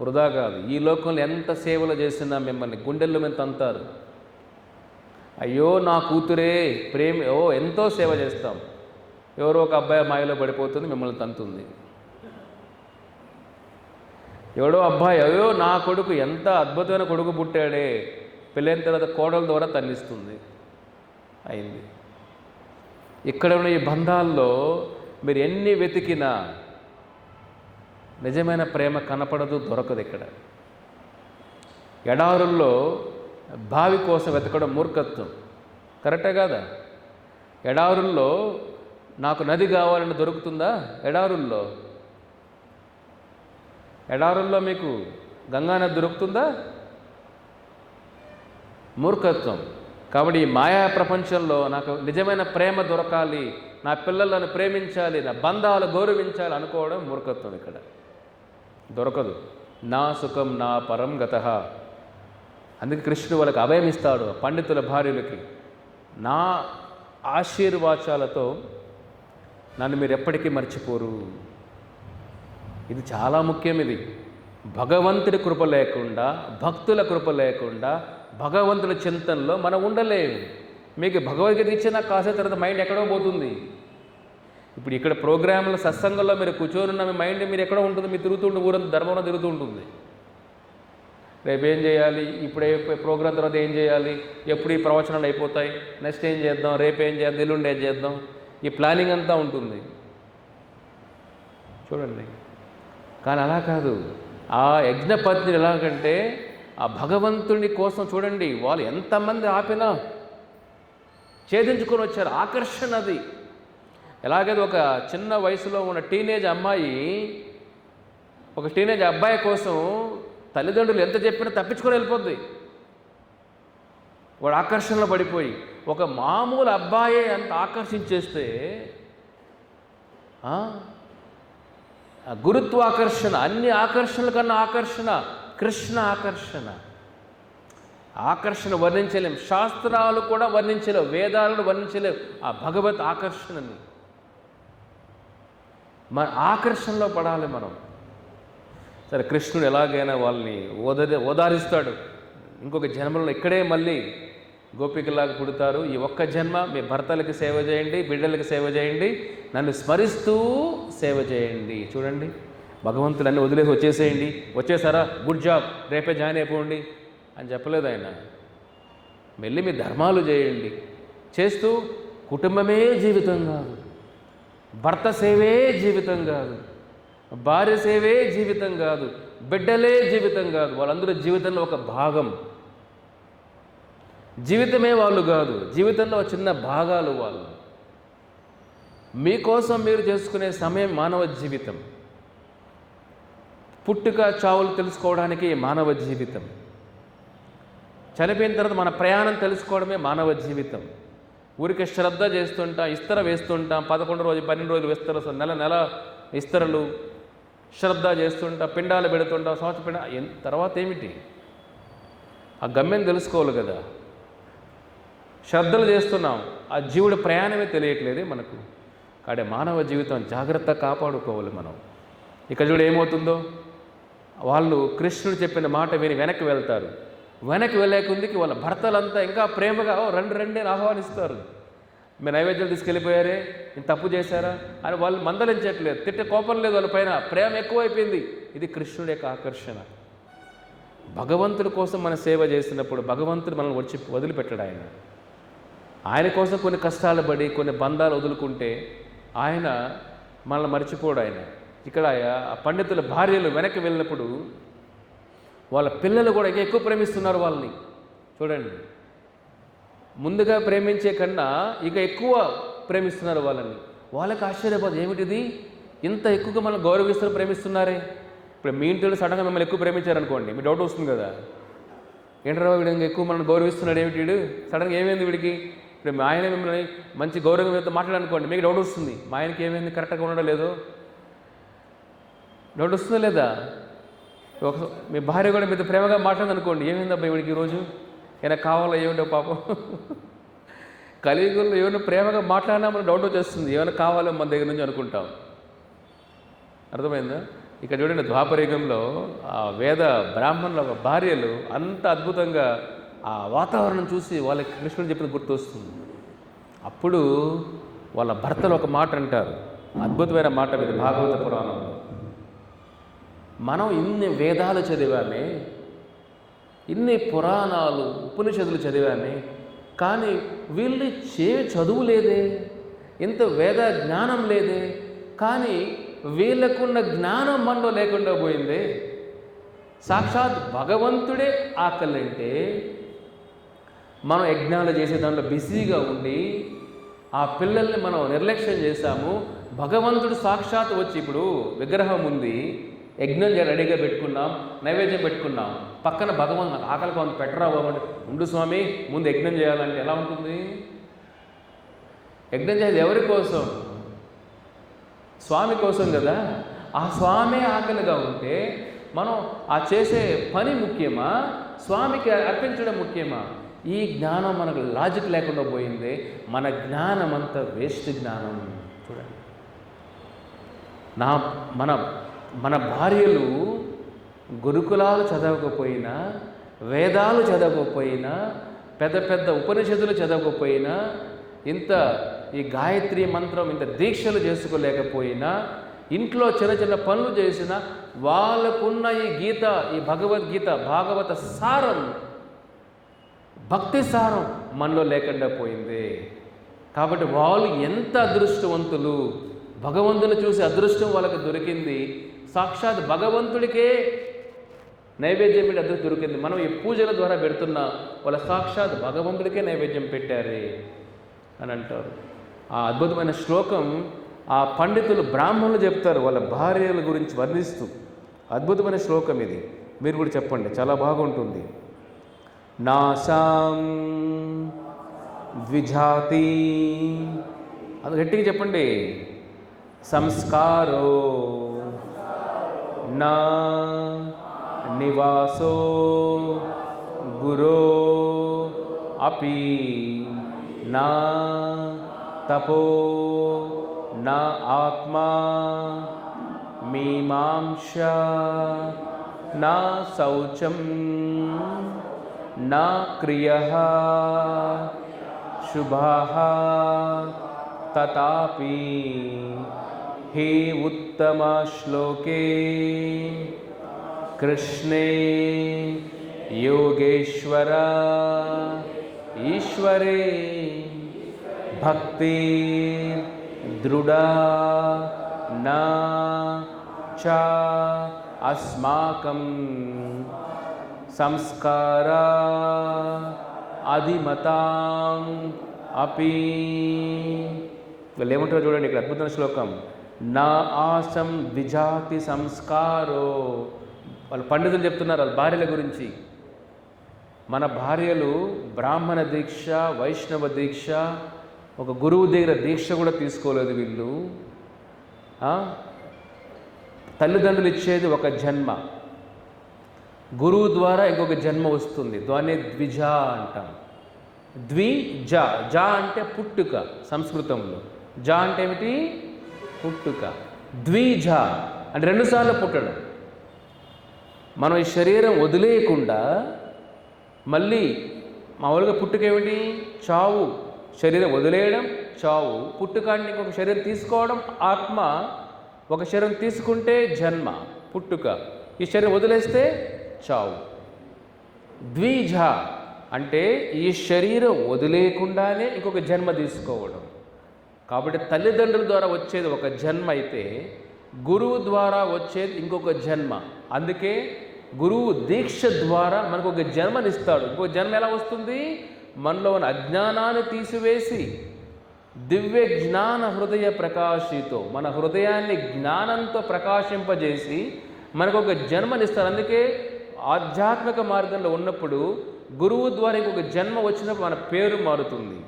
వృధా కాదు. ఈ లోకంలో ఎంత సేవలు చేసినా మిమ్మల్ని గుండెల్లో మీద తంతారు. అయ్యో నా కూతురే ఎంతో సేవ చేస్తాం, ఎవరో ఒక అబ్బాయి మాయలో పడిపోతుంది, మిమ్మల్ని తంతుంది. ఎవడో అబ్బాయి, అయ్యో నా కొడుకు ఎంత అద్భుతమైన కొడుకు పుట్టాడే, పెళ్ళైన తర్వాత కోడల ద్వారా తన్నిస్తుంది. అయింది. ఇక్కడ ఉన్న ఈ బంధాల్లో మీరు ఎన్ని వెతికినా నిజమైన ప్రేమ కనపడదు, దొరకదు. ఇక్కడ ఎడారుల్లో బావి కోసం వెతకడం మూర్ఖత్వం, కరెక్టే కాదా? ఎడారుల్లో నాకు నది కావాలని దొరుకుతుందా? ఎడారుల్లో మీకు గంగానది దొరుకుతుందా? మూర్ఖత్వం. కాబట్టి ఈ మాయా ప్రపంచంలో నాకు నిజమైన ప్రేమ దొరకాలి, నా పిల్లలను ప్రేమించాలి, నా బంధాలు గౌరవించాలి అనుకోవడం మూర్ఖత్వం. ఇక్కడ దొరకదు. నా సుఖం నా పరం గతః. అందుకే కృష్ణుడు వాళ్ళకి అభయం ఇస్తాడు, పండితుల భార్యలకి, నా ఆశీర్వాచాలతో నన్ను మీరు ఎప్పటికీ మర్చిపోరు. ఇది చాలా ముఖ్యం. ఇది భగవంతుడి కృప లేకుండా, భక్తుల కృప లేకుండా భగవంతుడి చింతనలో మనం ఉండలేము. మీకు భగవద్గీత ఇచ్చిన కాసే తర్వాత మైండ్ ఎక్కడో పోతుంది. ఇప్పుడు ఇక్కడ ప్రోగ్రాంలో సత్సంగంలో మీరు కూర్చొని ఉన్న మీ మైండ్ మీరు ఎక్కడో ఉంటుంది, మీరు తిరుగుతుంటే ఊరంతా ధర్మంలో తిరుగుతూ ఉంటుంది. రేపు ఏం చేయాలి, ఇప్పుడు ప్రోగ్రాం తర్వాత ఏం చేయాలి, ఎప్పుడు ఈ ప్రవచనాలు అయిపోతాయి, నెక్స్ట్ ఏం చేద్దాం, రేపు ఏం చేద్దాం, ఎల్లుండి ఏం చేద్దాం, ఈ ప్లానింగ్ అంతా ఉంటుంది. చూడండి, కానీ అలా కాదు. ఆ యజ్ఞపత్ని ఎలాగంటే ఆ భగవంతుని కోసం చూడండి, వాళ్ళు ఎంతమంది ఆపినా ఛేదించుకొని వచ్చారు. ఆకర్షణ అది. ఎలాగైతే ఒక చిన్న వయసులో ఉన్న టీనేజ్ అమ్మాయి ఒక టీనేజ్ అబ్బాయి కోసం తల్లిదండ్రులు ఎంత చెప్పినా తప్పించుకొని వెళ్ళిపోద్ది. వాడు ఆకర్షణలో పడిపోయి, ఒక మామూలు అబ్బాయే అంత ఆకర్షించేస్తే ఆ గురుత్వాకర్షణ, అన్ని ఆకర్షణల కన్నా ఆకర్షణ కృష్ణ ఆకర్షణ. ఆకర్షణ వర్ణించలేం, శాస్త్రాలు కూడా వర్ణించలేవు, వేదాలను వర్ణించలేవు ఆ భగవత్ ఆకర్షణని. మన ఆకర్షణలో పడాలి మనం. సరే, కృష్ణుడు ఎలాగైనా వాళ్ళని ఓదారిస్తాడు. ఇంకొక జన్మలో ఇక్కడే మళ్ళీ గోపికలాగా పుడతారు. ఈ ఒక్క జన్మ మీ భర్తలకు సేవ చేయండి, బిడ్డలకు సేవ చేయండి, నన్ను స్మరిస్తూ సేవ చేయండి. చూడండి, భగవంతుడు వదిలేసి వచ్చేసేయండి. వచ్చేసారా, గుడ్ జాబ్, రేపే జాయిన్ అయిపోండి అని చెప్పలేదు ఆయన. మళ్ళీ మీ ధర్మాలు చేయండి. చేస్తూ కుటుంబమే జీవితం కాదు, భర్త సేవే జీవితం కాదు, భార్య సేవే జీవితం కాదు, బిడ్డలే జీవితం కాదు, వాళ్ళందరూ జీవితంలో ఒక భాగం. జీవితమే వాళ్ళు కాదు, జీవితంలో చిన్న భాగాలు వాళ్ళు. మీకోసం మీరు చేసుకునే సమయం మానవ జీవితం. పుట్టుక చావులు తెలుసుకోవడానికి మానవ జీవితం. చనిపోయిన తర్వాత మన ప్రయాణం తెలుసుకోవడమే మానవ జీవితం. ఊరికే శ్రద్ధ చేస్తుంటాం, ఇస్తర వేస్తుంటాం, 11 రోజు 12 రోజులు విస్తర, నెల విస్తరలు శ్రద్ధ చేస్తుంటాం, పిండాలు పెడుతుంటాం, సంవత్సరం తర్వాత ఏమిటి? ఆ గమ్యం తెలుసుకోవాలి కదా. శ్రద్ధలు చేస్తున్నాం, ఆ జీవుడి ప్రయాణమే తెలియట్లేదే మనకు. కాబట్టి మానవ జీవితం జాగ్రత్త కాపాడుకోవాలి మనం. ఇక చూడు ఏమవుతుందో, వాళ్ళు కృష్ణుడు చెప్పిన మాట విని వెనక్కి వెళ్తారు. వెనక్కి వెళ్ళేకుందికి వాళ్ళ భర్తలంతా ఇంకా ప్రేమగా రండి అని ఆహ్వానిస్తారు. మీరు నైవేద్యాలు తీసుకెళ్ళిపోయారే, నేను తప్పు చేశారా అని వాళ్ళు మందలించట్లేదు, తిట్టే కోపం లేదు వాళ్ళ పైన, ప్రేమ ఎక్కువైపోయింది. ఇది కృష్ణుడి యొక్క ఆకర్షణ. భగవంతుడి కోసం మనం సేవ చేసినప్పుడు భగవంతుడు మనల్ని వదిలిపెట్టాడు. ఆయన కోసం కొన్ని కష్టాలు పడి కొన్ని బంధాలు వదులుకుంటే ఆయన మనల్ని మర్చిపోడు. ఆయన ఇక్కడ పండితుల భార్యలు వెనక్కి వెళ్ళినప్పుడు వాళ్ళ పిల్లలు కూడా ఇంకా ఎక్కువ ప్రేమిస్తున్నారు వాళ్ళని. చూడండి, ముందుగా ప్రేమించే కన్నా ఇక ఎక్కువ ప్రేమిస్తున్నారు వాళ్ళని. వాళ్ళకి ఆశ్చర్యపోదు, ఏమిటిది ఇంత ఎక్కువగా మనం గౌరవిస్తున్నారు, ప్రేమిస్తున్నారే. ఇప్పుడు మీ ఇంట్లో సడన్గా మిమ్మల్ని ఎక్కువ ప్రేమించారనుకోండి, మీ డౌట్ వస్తుంది కదా, ఏంటరా వీడు ఇంకా ఎక్కువ మనం గౌరవిస్తున్నాడు, ఏమిటి వీడు సడన్గా ఏమైంది వీడికి. ఇప్పుడు మా ఆయన మిమ్మల్ని మంచి గౌరవంతో మాట్లాడాలనుకోండి, మీకు డౌట్ వస్తుంది, మా ఆయనకి ఏమైంది, కరెక్ట్గా ఉండడం లేదో, డౌట్ వస్తుందా లేదా? మీ భార్య కూడా మీతో ప్రేమగా మాట్లాడదనుకోండి, ఏమైంది అబ్బాయి వీడికి ఈరోజు, ఏమైనా కావాలా, ఏమిటో పాపం. కలియుగంలో ఏమైనా ప్రేమగా మాట్లాడినా మనకు డౌట్ వచ్చేస్తుంది, ఏమైనా కావాలో మన దగ్గర నుంచి అనుకుంటాం. అర్థమైందా? ఇక్కడ చూడండి, ద్వాపరయుగంలో ఆ వేద బ్రాహ్మణుల భార్యలు అంత అద్భుతంగా ఆ వాతావరణం చూసి వాళ్ళకి కృష్ణుడు చెప్పిన గుర్తు వస్తుంది. అప్పుడు వాళ్ళ భర్తలు ఒక మాట అంటారు, అద్భుతమైన మాట ఇది భాగవత పురాణంలో. మనం ఇన్ని వేదాలు చదివామే, ఇన్ని పురాణాలు ఉపనిషత్తులు చదివామే, కానీ వీళ్ళు చదువు లేదే, ఇంత వేద జ్ఞానం లేదే, కానీ వీళ్ళకున్న జ్ఞానం మనలో లేకుండా పోయిందే. సాక్షాత్ భగవంతుడే ఆకలంటే మనం యజ్ఞాలు చేసే దాంట్లో బిజీగా ఉండి ఆ పిల్లల్ని మనం నిర్లక్ష్యం చేశాము. భగవంతుడు సాక్షాత్ వచ్చి, ఇప్పుడు విగ్రహం ఉంది, యజ్ఞం రెడీగా పెట్టుకున్నాం, నైవేద్యం పెట్టుకున్నాం, పక్కన భగవంతుడు నాకు ఆకలి కొంత పెట్టరా బాగుంటే, ఉండు స్వామి ముందు యజ్ఞం చేయాలంటే ఎలా ఉంటుంది? యజ్ఞం చేసేది ఎవరి కోసం? స్వామి కోసం కదా. ఆ స్వామి ఆకలిగా ఉంటే మనం ఆ చేసే పని ముఖ్యమా, స్వామికి అర్పించడం ముఖ్యమా? ఈ జ్ఞానం మనకు లాజిక్ లేకుండా పోయింది. మన జ్ఞానం అంతా వేస్ట్ జ్ఞానం. చూడండి, మన భార్యలు గురుకులాలు చదవకపోయినా, వేదాలు చదవకపోయినా, పెద్ద పెద్ద ఉపనిషత్తులు చదవకపోయినా, ఇంత ఈ గాయత్రి మంత్రం ఇంత దీక్షలు చేసుకోలేకపోయినా, ఇంట్లో చిన్న చిన్న పనులు చేసినా, వాళ్ళకున్న ఈ గీత, ఈ భగవద్గీత, భాగవత సారం, భక్తి సారం మనలో లేకుండా పోయింది. కాబట్టి వాళ్ళు ఎంత అదృష్టవంతులు, భగవంతుని చూసి అదృష్టం వాళ్ళకి దొరికింది. సాక్షాత్ భగవంతుడికే నైవేద్యం పెట్టి అదృష్టం దొరికింది. మనం ఈ పూజల ద్వారా పెడుతున్నా, వాళ్ళ సాక్షాత్ భగవంతుడికే నైవేద్యం పెట్టారే అని అంటారు. ఆ అద్భుతమైన శ్లోకం ఆ పండితులు బ్రాహ్మణులు చెప్తారు వాళ్ళ భార్యల గురించి వర్ణిస్తూ. అద్భుతమైన శ్లోకం ఇది, మీరు కూడా చెప్పండి, చాలా బాగుంటుంది. నాసాం ద్విజాతి, అది గట్టిగా చెప్పండి. సంస్కారో నా నివాసో గురో అపి నా తపో నా ఆత్మా మీమాంస నా శౌచం నా క్రియః శుభః తథాపి హే ఉత్తమ శ్లోకే కృష్ణే యోగేశ్వర ఈశ్వరే భక్తి దృఢా నా చ అస్మాకం సంస్కార అధిమతాం అపి. వీళ్ళు ఏమంటారో చూడండి ఇక్కడ అద్భుతమైన శ్లోకం. నా ఆసం ద్విజాతి సంస్కారో. వాళ్ళు పండితులు చెప్తున్నారు వాళ్ళ భార్యల గురించి. మన భార్యలు బ్రాహ్మణ దీక్ష, వైష్ణవ దీక్ష, ఒక గురువు దగ్గర దీక్ష కూడా తీసుకోలేదు వీళ్ళు. తల్లిదండ్రులు ఇచ్చేది ఒక జన్మ, గురువు ద్వారా ఇంకొక జన్మ వస్తుంది. దాన్ని ద్విజ అంటాం. ద్విజ, జ అంటే పుట్టుక సంస్కృతంలో, జ అంటే ఏమిటి? పుట్టుక. ద్విజ అంటే రెండుసార్లు పుట్టడం. మనం ఈ శరీరం వదిలేయకుండా మళ్ళీ మామూలుగా పుట్టుక ఏమిటి? చావు. శరీరం వదిలేయడం చావు, పుట్టుక అంటే ఇంకొక శరీరం తీసుకోవడం ఆత్మ. ఒక శరీరం తీసుకుంటే జన్మ పుట్టుక, ఈ శరీరం వదిలేస్తే చావు. ద్విజ అంటే ఈ శరీరం వదిలేయకుండానే ఇంకొక జన్మ తీసుకోవడం. కాబట్టి తల్లిదండ్రుల ద్వారా వచ్చేది ఒక జన్మ అయితే గురువు ద్వారా వచ్చేది ఇంకొక జన్మ. అందుకే గురువు దీక్ష ద్వారా మనకు ఒక జన్మనిస్తాడు. ఇంకొక జన్మ ఎలా వస్తుంది? మనలో ఉన్న అజ్ఞానాన్ని తీసివేసి దివ్య జ్ఞాన హృదయ ప్రకాశితో మన హృదయాన్ని జ్ఞానంతో ప్రకాశింపజేసి మనకు ఒక జన్మనిస్తాడు. అందుకే ఆధ్యాత్మిక మార్గంలో ఉన్నప్పుడు గురువు ద్వారా ఇంకొక జన్మ వచ్చినప్పుడు మన పేరు మారుతుంది,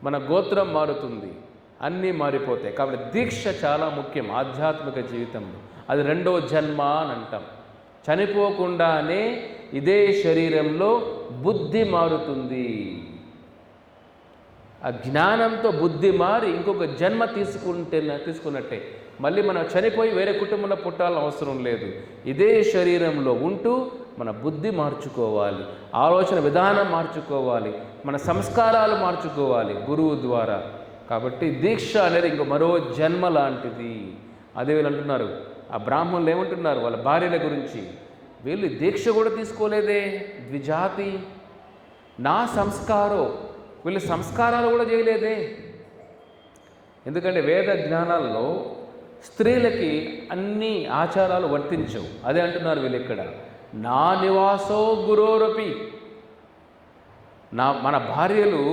మన గోత్రం మారుతుంది, అన్నీ మారిపోతాయి. కాబట్టి దీక్ష చాలా ముఖ్యం ఆధ్యాత్మిక జీవితంలో. అది రెండో జన్మ అని అంటాం. చనిపోకుండానే ఇదే శరీరంలో బుద్ధి మారుతుంది. ఆ జ్ఞానంతో బుద్ధి మారి ఇంకొక జన్మ తీసుకున్నట్టే. మళ్ళీ మనం చనిపోయి వేరే కుటుంబంలో పుట్టాలని అవసరం లేదు. ఇదే శరీరంలో ఉంటూ మన బుద్ధి మార్చుకోవాలి, ఆలోచన విధానం మార్చుకోవాలి, మన సంస్కారాలు మార్చుకోవాలి గురువు ద్వారా. కాబట్టి దీక్ష అనేది ఇంకో మరో జన్మ లాంటిది. అదే వీళ్ళు అంటున్నారు, ఆ బ్రాహ్మణులు ఏమంటున్నారు వాళ్ళ భార్యల గురించి, వీళ్ళు దీక్ష కూడా తీసుకోలేదే, ద్విజాతి నా సంస్కారో, వీళ్ళు సంస్కారాలు కూడా చేయలేదే. ఎందుకంటే వేద జ్ఞానాల్లో స్త్రీలకి అన్ని ఆచారాలు వర్తించవు. అదే అంటున్నారు వీళ్ళు ఇక్కడ, నా నివాసో గురోరపి. మన భార్యలు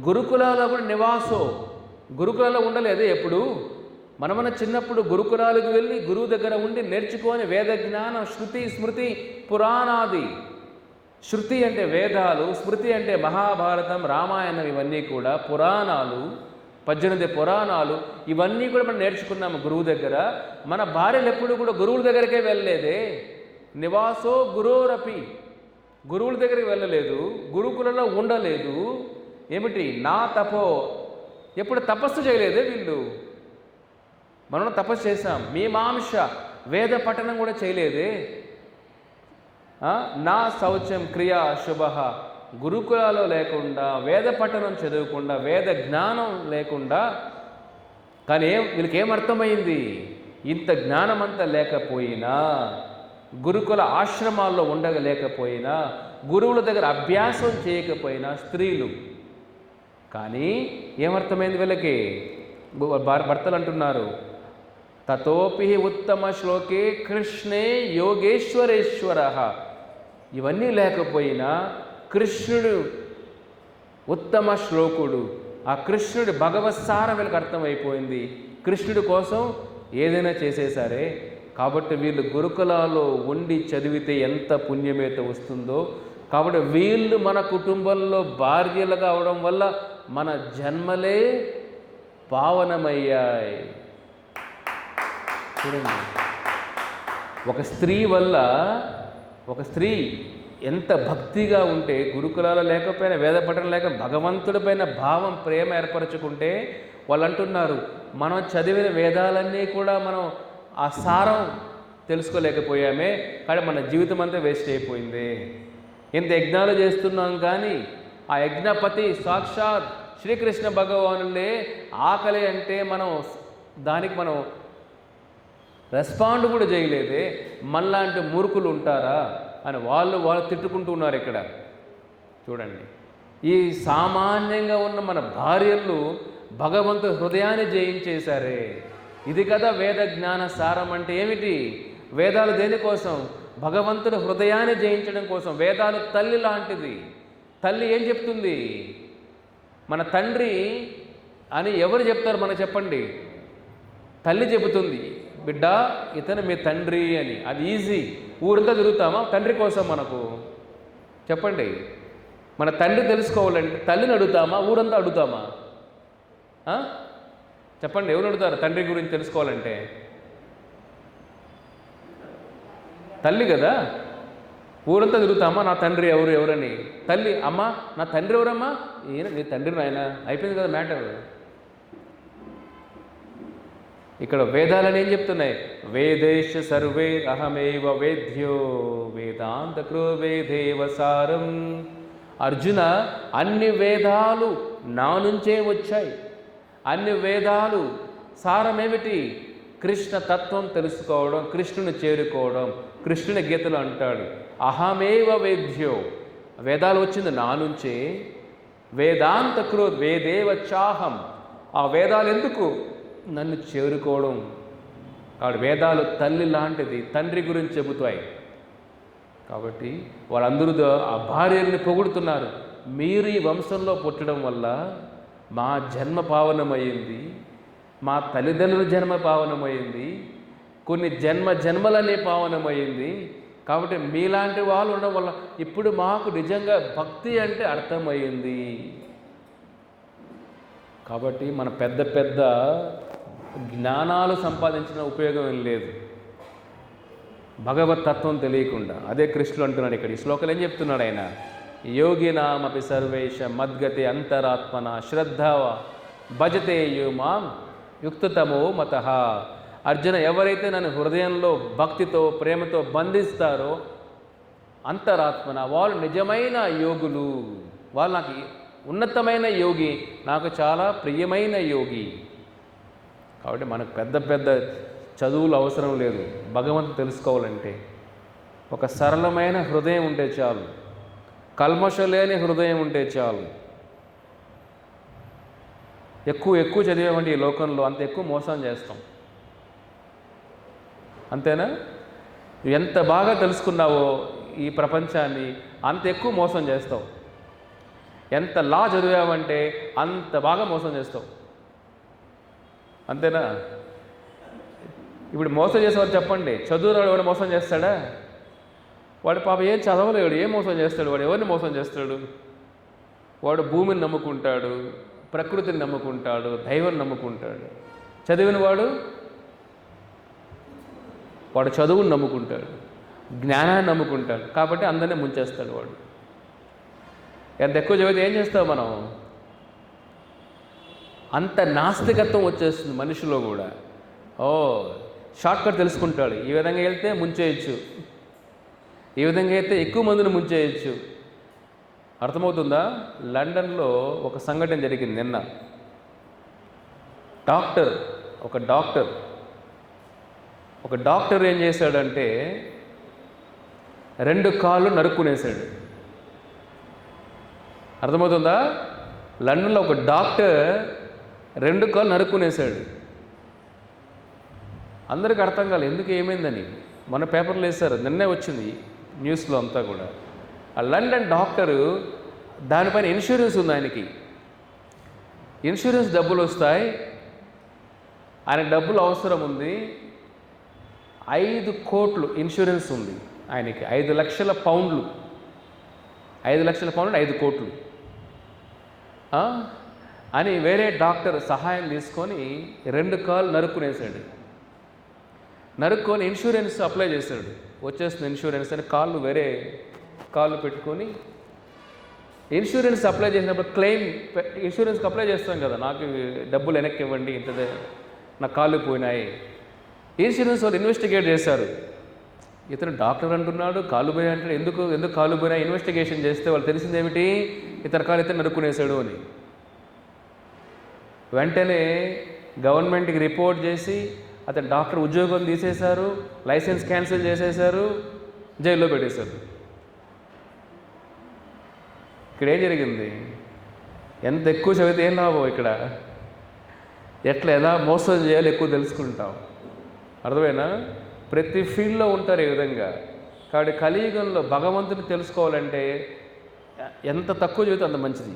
గురుకులాల్లో కూడా నివాసో, గురుకులాల్లో ఉండలేదే. ఎప్పుడు మనమన్న చిన్నప్పుడు గురుకులాలకు వెళ్ళి గురువు దగ్గర ఉండి నేర్చుకొని వేద జ్ఞానం, శృతి స్మృతి పురాణాది. శృతి అంటే వేదాలు, స్మృతి అంటే మహాభారతం రామాయణం, ఇవన్నీ కూడా పురాణాలు, 18 పురాణాలు, ఇవన్నీ కూడా మనం నేర్చుకున్నాము గురువు దగ్గర. మన భార్యలు ఎప్పుడు కూడా గురువుల దగ్గరికే వెళ్ళలేదే. నివాసో గురోరపి, గురువుల దగ్గరికి వెళ్ళలేదు, గురుకులలో ఉండలేదు. ఏమిటి? నా తపో, ఎప్పుడు తపస్సు చేయలేదే వీళ్ళు. మనం తపస్సు చేశాం. మీమాంస, వేద పఠనం కూడా చేయలేదే. నా శౌచం క్రియా శుభ, గురుకులాలో లేకుండా, వేద పఠనం చదవకుండా, వేద జ్ఞానం లేకుండా. కానీ వీళ్ళకి ఏమర్థమైంది? ఇంత జ్ఞానమంతా లేకపోయినా, గురుకుల ఆశ్రమాల్లో ఉండలేకపోయినా, గురువుల దగ్గర అభ్యాసం చేయకపోయినా స్త్రీలు, కానీ ఏమర్థమైంది వీళ్ళకి? భర్తలు అంటున్నారు, తతోపి ఉత్తమ శ్లోకే కృష్ణే యోగేశ్వరేశ్వర. ఇవన్నీ లేకపోయినా కృష్ణుడు ఉత్తమ శ్లోకుడు, ఆ కృష్ణుడి భగవత్సారం వీళ్ళకి అర్థమైపోయింది. కృష్ణుడి కోసం ఏదైనా చేసేసారే. కాబట్టి వీళ్ళు గురుకులాల్లో ఉండి చదివితే ఎంత పుణ్యమేత వస్తుందో. కాబట్టి వీళ్ళు మన కుటుంబంలో భార్యలుగా అవడం వల్ల మన జన్మలే పావనమయ్యాయి. చూడండి, ఒక స్త్రీ వల్ల, ఒక స్త్రీ ఎంత భక్తిగా ఉంటే, గురుకులాలు లేకపోయినా, వేద పఠనం లేక భగవంతుడిపైన భావం, ప్రేమ ఏర్పరచుకుంటే వాళ్ళు అంటున్నారు, మనం చదివిన వేదాలన్నీ కూడా మనం ఆ సారం తెలుసుకోలేకపోయామే, కానీ మన జీవితం అంతా వేస్ట్ అయిపోయింది. ఇంత యజ్ఞాలు చేస్తున్నాం కానీ ఆ యజ్ఞపతి సాక్షాత్ శ్రీకృష్ణ భగవానులే ఆకలి అంటే దానికి మనం రెస్పాండ్ కూడా చేయలేదే, మనలాంటి మూర్ఖులు ఉంటారా అని వాళ్ళు తిట్టుకుంటూ ఉన్నారు. ఇక్కడ చూడండి, ఈ సామాన్యంగా ఉన్న మన భార్యలు భగవంతుడి హృదయాన్ని జయించేశారే. ఇది కదా వేద జ్ఞాన సారం అంటే ఏమిటి? వేదాలు దేనికోసం? భగవంతుడి హృదయాన్ని జయించడం కోసం. వేదాలు తల్లి లాంటిది. తల్లి ఏం చెప్తుంది? మన తండ్రి అని ఎవరు చెప్తారు మనకు చెప్పండి? తల్లి చెబుతుంది, బిడ్డ ఇతను మీ తండ్రి అని. అది ఈజీ. ఊరంతా తిరుగుతామా తండ్రి కోసం? మనకు చెప్పండి. మన తండ్రి తెలుసుకోవాలంటే తల్లిని అడుగుతామా, ఊరంతా అడుగుతామా? చెప్పండి, ఎవరు అడుగుతారు తండ్రి గురించి తెలుసుకోవాలంటే? తల్లి కదా. ఊరంతా తిరుగుతామా నా తండ్రి ఎవరని? తల్లి, అమ్మ నా తండ్రి ఎవరమ్మా? ఈయన నీ తండ్రి నాయన, అయిపోయింది కదా మ్యాటర్. ఇక్కడ వేదాలని ఏం చెప్తున్నాయి? వేదేశ సర్వే అహమేవ వేద్యో వేదాంత కృ వేదేవ సారం. అర్జున, అన్ని వేదాలు నా నుంచే వచ్చాయి. అన్ని వేదాలు సారం ఏమిటి? కృష్ణ తత్వం తెలుసుకోవడం, కృష్ణుని చేరుకోవడం. కృష్ణుని గీతలు అంటాడు, అహమేవ వేద్యో, వేదాలు వచ్చింది నా నుంచే. వేదాంత కృ వేదేవ చాహం, ఆ వేదాలు ఎందుకు? నన్ను చేరుకోవడం. కాబట్టి వేదాలు తల్లి లాంటిది, తండ్రి గురించి చెబుతాయి. కాబట్టి వాళ్ళందరూ ఆ భార్యల్ని పొగుడుతున్నారు, మీరు ఈ వంశంలో పుట్టడం వల్ల మా జన్మ పావనమైంది, మా తల్లిదండ్రుల జన్మ పావనమైంది, కొన్ని జన్మలనే పావనమైంది. కాబట్టి మీలాంటి వాళ్ళు ఉండడం వల్ల ఇప్పుడు మాకు నిజంగా భక్తి అంటే అర్థమైంది. కాబట్టి మన పెద్ద జ్ఞానాలు సంపాదించిన ఉపయోగం ఏం లేదు భగవతత్వం తెలియకుండా. అదే కృష్ణుడు అంటున్నాడు ఇక్కడ. ఈ శ్లోకాలు ఏం చెప్తున్నాడు ఆయన? యోగినామపి సర్వేష మద్గతి అంతరాత్మన శ్రద్ధ భజతే యో మాం యుక్తతమో మతః. అర్జున, ఎవరైతే నన్ను హృదయంలో భక్తితో ప్రేమతో బంధిస్తారో అంతరాత్మన, వాళ్ళు నిజమైన యోగులు. వాళ్ళు నాకు ఉన్నతమైన యోగి, నాకు చాలా ప్రియమైన యోగి. కాబట్టి మనకు పెద్ద చదువులు అవసరం లేదు భగవంతుడు తెలుసుకోవాలంటే. ఒక సరళమైన హృదయం ఉంటే చాలు, కల్మషం లేని హృదయం ఉంటే చాలు. ఎక్కువ చదివామంటే ఈ లోకంలో అంత ఎక్కువ మోసం చేస్తాం. అంతేనా? ఎంత బాగా తెలుసుకున్నావో ఈ ప్రపంచాన్ని అంత ఎక్కువ మోసం చేస్తావు. ఎంత లా చదివామంటే అంత బాగా మోసం చేస్తావు. అంతేనా? ఇప్పుడు మోసం చేసేవారు చెప్పండి, చదువురాడు ఎవరు మోసం చేస్తాడా? వాడు పాప ఏం చదవలేడు, ఏం మోసం చేస్తాడు? వాడు ఎవరిని మోసం చేస్తాడు? వాడు భూమిని నమ్ముకుంటాడు, ప్రకృతిని నమ్ముకుంటాడు, దైవం నమ్ముకుంటాడు. చదివిన వాడు చదువుని నమ్ముకుంటాడు, జ్ఞానాన్ని నమ్ముకుంటాడు. కాబట్టి అందరినీ ముంచేస్తాడు వాడు. ఎంత ఎక్కువ చదివితే ఏం చేస్తావు మనం? అంత నాస్తికత్వం వచ్చేస్తుంది మనిషిలో కూడా. షార్ట్కట్ తెలుసుకుంటాడు, ఈ విధంగా వెళ్తే ముంచేయచ్చు, ఈ విధంగా అయితే ఎక్కువ మందిని ముంచేయచ్చు. అర్థమవుతుందా? లండన్లో ఒక సంఘటన జరిగింది నిన్న. ఒక డాక్టర్ ఏం చేశాడంటే 2 కాళ్ళు నరుక్కునేశాడు. అర్థమవుతుందా? లండన్లో ఒక డాక్టర్ 2 కాళ్ళు నరుక్కునేశాడు. అందరికీ అర్థం కాలేదు ఎందుకు, ఏమైందని. మన పేపర్లు వేశారు, నిన్నే వచ్చింది న్యూస్లో అంతా కూడా. ఆ లండన్ డాక్టరు, దానిపైన ఇన్సూరెన్స్ ఉంది ఆయనకి. ఇన్సూరెన్స్ డబ్బులు వస్తాయి, ఆయన డబ్బులు అవసరం ఉంది. 5 కోట్లు ఇన్సూరెన్స్ ఉంది ఆయనకి. 5 లక్షల పౌండ్లు, 5 లక్షల పౌండ్లు 5 కోట్లు అని వేరే డాక్టర్ సహాయం తీసుకొని 2 కాళ్ళు నరుక్కునేశాడు. నరుక్కొని ఇన్సూరెన్స్ అప్లై చేశాడు. వచ్చేస్తుంది ఇన్సూరెన్స్ అని వేరే కాళ్ళు పెట్టుకొని ఇన్సూరెన్స్ అప్లై చేసినప్పుడు ఇన్సూరెన్స్కి అప్లై చేస్తాం కదా, నాకు డబ్బులు వెనక్కి ఇవ్వండి, ఇంతదే నా కాళ్ళు పోయినాయి. ఇన్సూరెన్స్ వాళ్ళు ఇన్వెస్టిగేట్ చేశారు. ఇతను డాక్టర్ అంటున్నాడు కాళ్ళు పోయినా అంటే ఎందుకు కాళ్ళు పోయినా ఇన్వెస్టిగేషన్ చేస్తే వాళ్ళు తెలిసింది ఏమిటి, ఇతని కాళ్ళు ఇతను నరుక్కునేశాడు అని. వెంటనే గవర్నమెంట్కి రిపోర్ట్ చేసి అతను డాక్టర్ ఉద్యోగం తీసేశారు, లైసెన్స్ క్యాన్సిల్ చేసేశారు, జైల్లో పెట్టేశారు. ఇక్కడ ఏం జరిగింది? ఎంత ఎక్కువ చదివితే ఏం లాభం? ఇక్కడ ఎలా మోసం చేయాలో ఎక్కువ తెలుసుకుంటాం. అర్థమైనా? ప్రతి ఫీల్డ్లో ఉంటారు ఈ విధంగా. కాబట్టి కలియుగంలో భగవంతుని తెలుసుకోవాలంటే ఎంత తక్కువ చదివితే అంత మంచిది.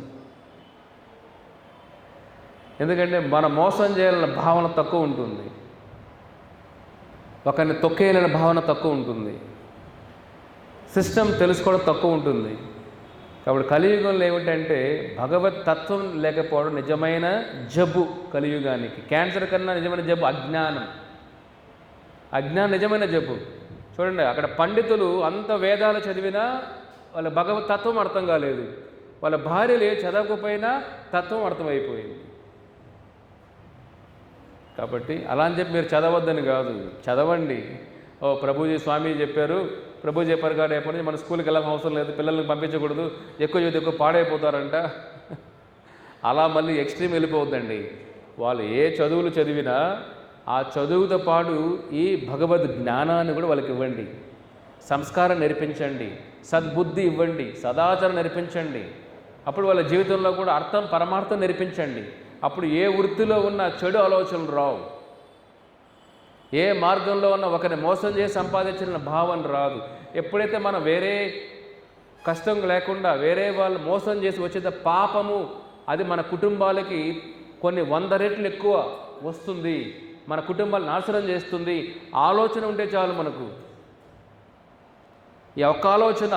ఎందుకంటే మన మోసం చేయాలన్న భావన తక్కువ ఉంటుంది, ఒకరిని తొక్కేయాలనే భావన తక్కువ ఉంటుంది, సిస్టమ్ తెలుసుకోవడం తక్కువ ఉంటుంది. కాబట్టి కలియుగంలో ఏమిటంటే భగవత్ తత్వం లేకపోవడం నిజమైన జబ్బు. కలియుగానికి క్యాన్సర్ కన్నా నిజమైన జబ్బు అజ్ఞానం. అజ్ఞానం నిజమైన జబ్బు. చూడండి, అక్కడ పండితులు అంత వేదాలు చదివినా వాళ్ళ భగవత్ తత్వం అర్థం కాలేదు, వాళ్ళ భార్యలు చదవకపోయినా తత్వం అర్థమైపోయింది. కాబట్టి అలా అని చెప్పి మీరు చదవద్దని కాదు, చదవండి. ప్రభుజీ స్వామి చెప్పారు, ప్రభు చెప్పారు కాబట్టి ఎప్పటి నుంచి మన స్కూల్కి వెళ్ళాల్సిన అవసరం లేదు, పిల్లల్ని పంపించకూడదు, ఎక్కువ చదివితే ఎక్కువ పాడైపోతారంట. అలా మళ్ళీ ఎక్స్ట్రీమ్ వెళ్ళిపోవద్దండి. వాళ్ళు ఏ చదువులు చదివినా ఆ చదువుతో పాటు ఈ భగవద్ జ్ఞానాన్ని కూడా వాళ్ళకి ఇవ్వండి, సంస్కారం నేర్పించండి, సద్బుద్ధి ఇవ్వండి, సదాచారం నేర్పించండి. అప్పుడు వాళ్ళ జీవితంలో కూడా అర్థం పరమార్థం నేర్పించండి. అప్పుడు ఏ వృత్తిలో ఉన్న చెడు ఆలోచనలు రావు, ఏ మార్గంలో ఉన్న ఒకరిని మోసం చేసి సంపాదించిన భావన రాదు. ఎప్పుడైతే మనం వేరే కష్టం లేకుండా వేరే వాళ్ళు మోసం చేసి వచ్చేది పాపము, అది మన కుటుంబాలకి కొన్ని 100 రెట్లు ఎక్కువ వస్తుంది, మన కుటుంబాలను నాశనం చేస్తుంది. ఆలోచన ఉంటే చాలు మనకు. ఈ ఒక్క ఆలోచన,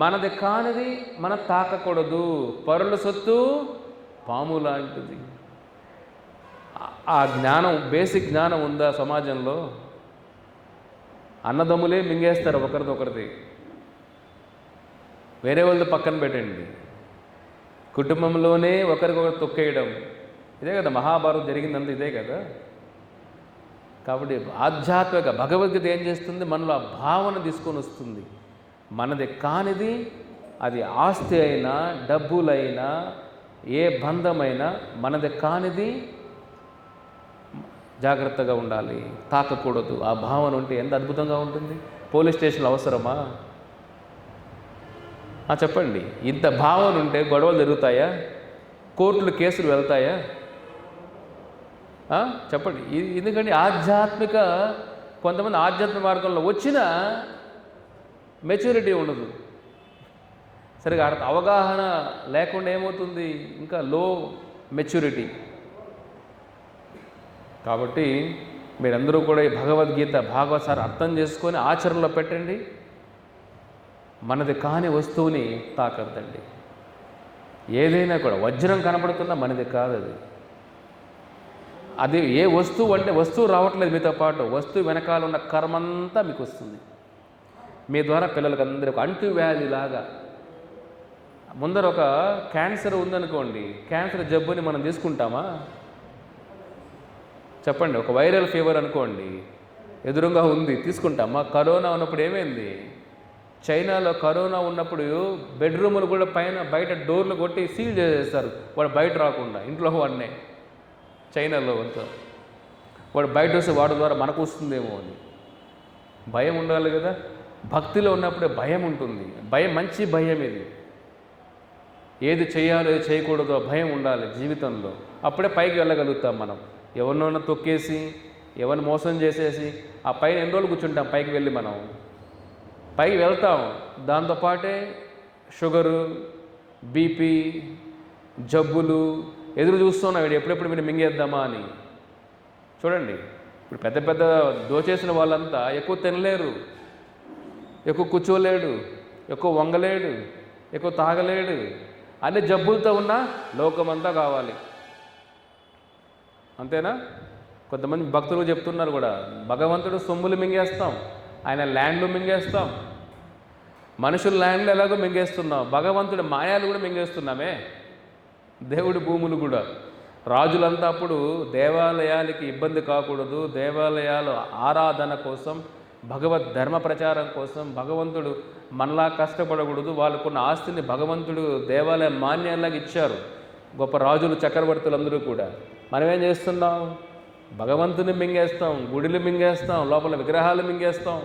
మనది కానిది మనం తాకకూడదు, పరుల సొత్తు పాము లాంటిది. ఆ జ్ఞానం, బేసిక్ జ్ఞానం ఉందా సమాజంలో? అన్నదమ్ములే మింగేస్తారు ఒకరిది. వేరే వాళ్ళతో పక్కన పెట్టండి, కుటుంబంలోనే ఒకరికొకరు తొక్కేయడం. ఇదే కదా మహాభారతం జరిగిందంతా, ఇదే కదా. కాబట్టి ఆధ్యాత్మిక భగవద్గీత ఏం చేస్తుంది? మనలో ఆ భావన తీసుకొని వస్తుంది. మనది కానిది, అది ఆస్తి అయినా డబ్బులైనా ఏ బంధమైనా మనది కానిది జాగ్రత్తగా ఉండాలి, తాకకూడదు. ఆ భావన ఉంటే ఎంత అద్భుతంగా ఉంటుంది. పోలీస్ స్టేషన్లు అవసరమా? చెప్పండి. ఇంత భావన ఉంటే గొడవలు జరుగుతాయా? కోర్టులు కేసులు వెళ్తాయా? చెప్పండి. ఎందుకంటే కొంతమంది ఆధ్యాత్మిక మార్గంలో వచ్చినా మెచ్యూరిటీ ఉండదు, సరిగా అవగాహన లేకుండా ఏమవుతుంది, ఇంకా లో మెచ్యూరిటీ. కాబట్టి మీరందరూ కూడా ఈ భగవద్గీత భాగవతాన్ని అర్థం చేసుకొని ఆచరణలో పెట్టండి. మనది కాని వస్తువుని తాకద్దండి. ఏదైనా కూడా వజ్రం కనపడుతున్నా మనది కాదు. అది ఏ వస్తువు అంటే వస్తువు రావట్లేదు మీతో పాటు, వస్తువు వెనకాల ఉన్న కర్మంతా మీకు వస్తుంది. మీ ద్వారా పిల్లలకి అందరికీ అంటువ్యాధిలాగా. ముందర ఒక క్యాన్సర్ ఉందనుకోండి, క్యాన్సర్ జబ్బుని మనం తీసుకుంటామా? చెప్పండి. ఒక వైరల్ ఫీవర్ అనుకోండి, ఎదురుగా ఉంది, తీసుకుంటామా? కరోనా ఉన్నప్పుడు ఏమైంది? చైనాలో కరోనా ఉన్నప్పుడు బెడ్రూములు కూడా బయట డోర్లు కొట్టి సీల్ చేసేస్తారు, వాడు బయట రాకుండా. ఇంట్లో వాడినే చైనాలో అంతా, వాడు బయట వస్తే వాడి ద్వారా మనకు వస్తుందేమో అని భయం ఉండాలి కదా. భక్తిలో ఉన్నప్పుడే భయం ఉంటుంది. భయం మంచి భయం. ఇది ఏది చేయాలో ఏది చేయకూడదో భయం ఉండాలి జీవితంలో. అప్పుడే పైకి వెళ్ళగలుగుతాం మనం. ఎవరినైనా తొక్కేసి ఎవరిని మోసం చేసేసి ఆ పైన ఎన్ని రోజులు కూర్చుంటాం? పైకి వెళ్ళి మనం పైకి వెళ్తాం, దాంతోపాటే షుగరు, బీపీ, జబ్బులు ఎదురు చూస్తున్నాం. ఎప్పుడెప్పుడు మీరు మింగేద్దామా అని. చూడండి, ఇప్పుడు పెద్ద పెద్ద దోచేసిన వాళ్ళంతా ఎక్కువ తినలేరు, ఎక్కువ కూర్చోలేడు, ఎక్కువ వంగలేడు, ఎక్కువ తాగలేడు. అన్ని జబ్బులతో ఉన్న లోకమంతా కావాలి. అంతేనా? కొంతమంది భక్తులు చెప్తున్నారు కూడా, భగవంతుడు సొమ్ములు మింగేస్తాం, ఆయన ల్యాండ్లు మింగేస్తాం, మనుషుల ల్యాండ్లు ఎలాగో మింగేస్తున్నాం, భగవంతుడి మాయాలు కూడా మింగేస్తున్నామే, దేవుడి భూములు కూడా. రాజులంతా అప్పుడు దేవాలయాలకి ఇబ్బంది కాకూడదు, దేవాలయాల ఆరాధన కోసం, భగవద్ ధర్మ ప్రచారం కోసం, భగవంతుడు మనలా కష్టపడకూడదు, వాళ్ళకున్న ఆస్తిని భగవంతుడు దేవాలయ మాన్యాలాగా ఇచ్చారు గొప్ప రాజులు, చక్రవర్తులు అందరూ కూడా. మనమేం చేస్తున్నాం? భగవంతుని మింగేస్తాం, గుడిలు మింగేస్తాం, లోపల విగ్రహాలు మింగేస్తాం,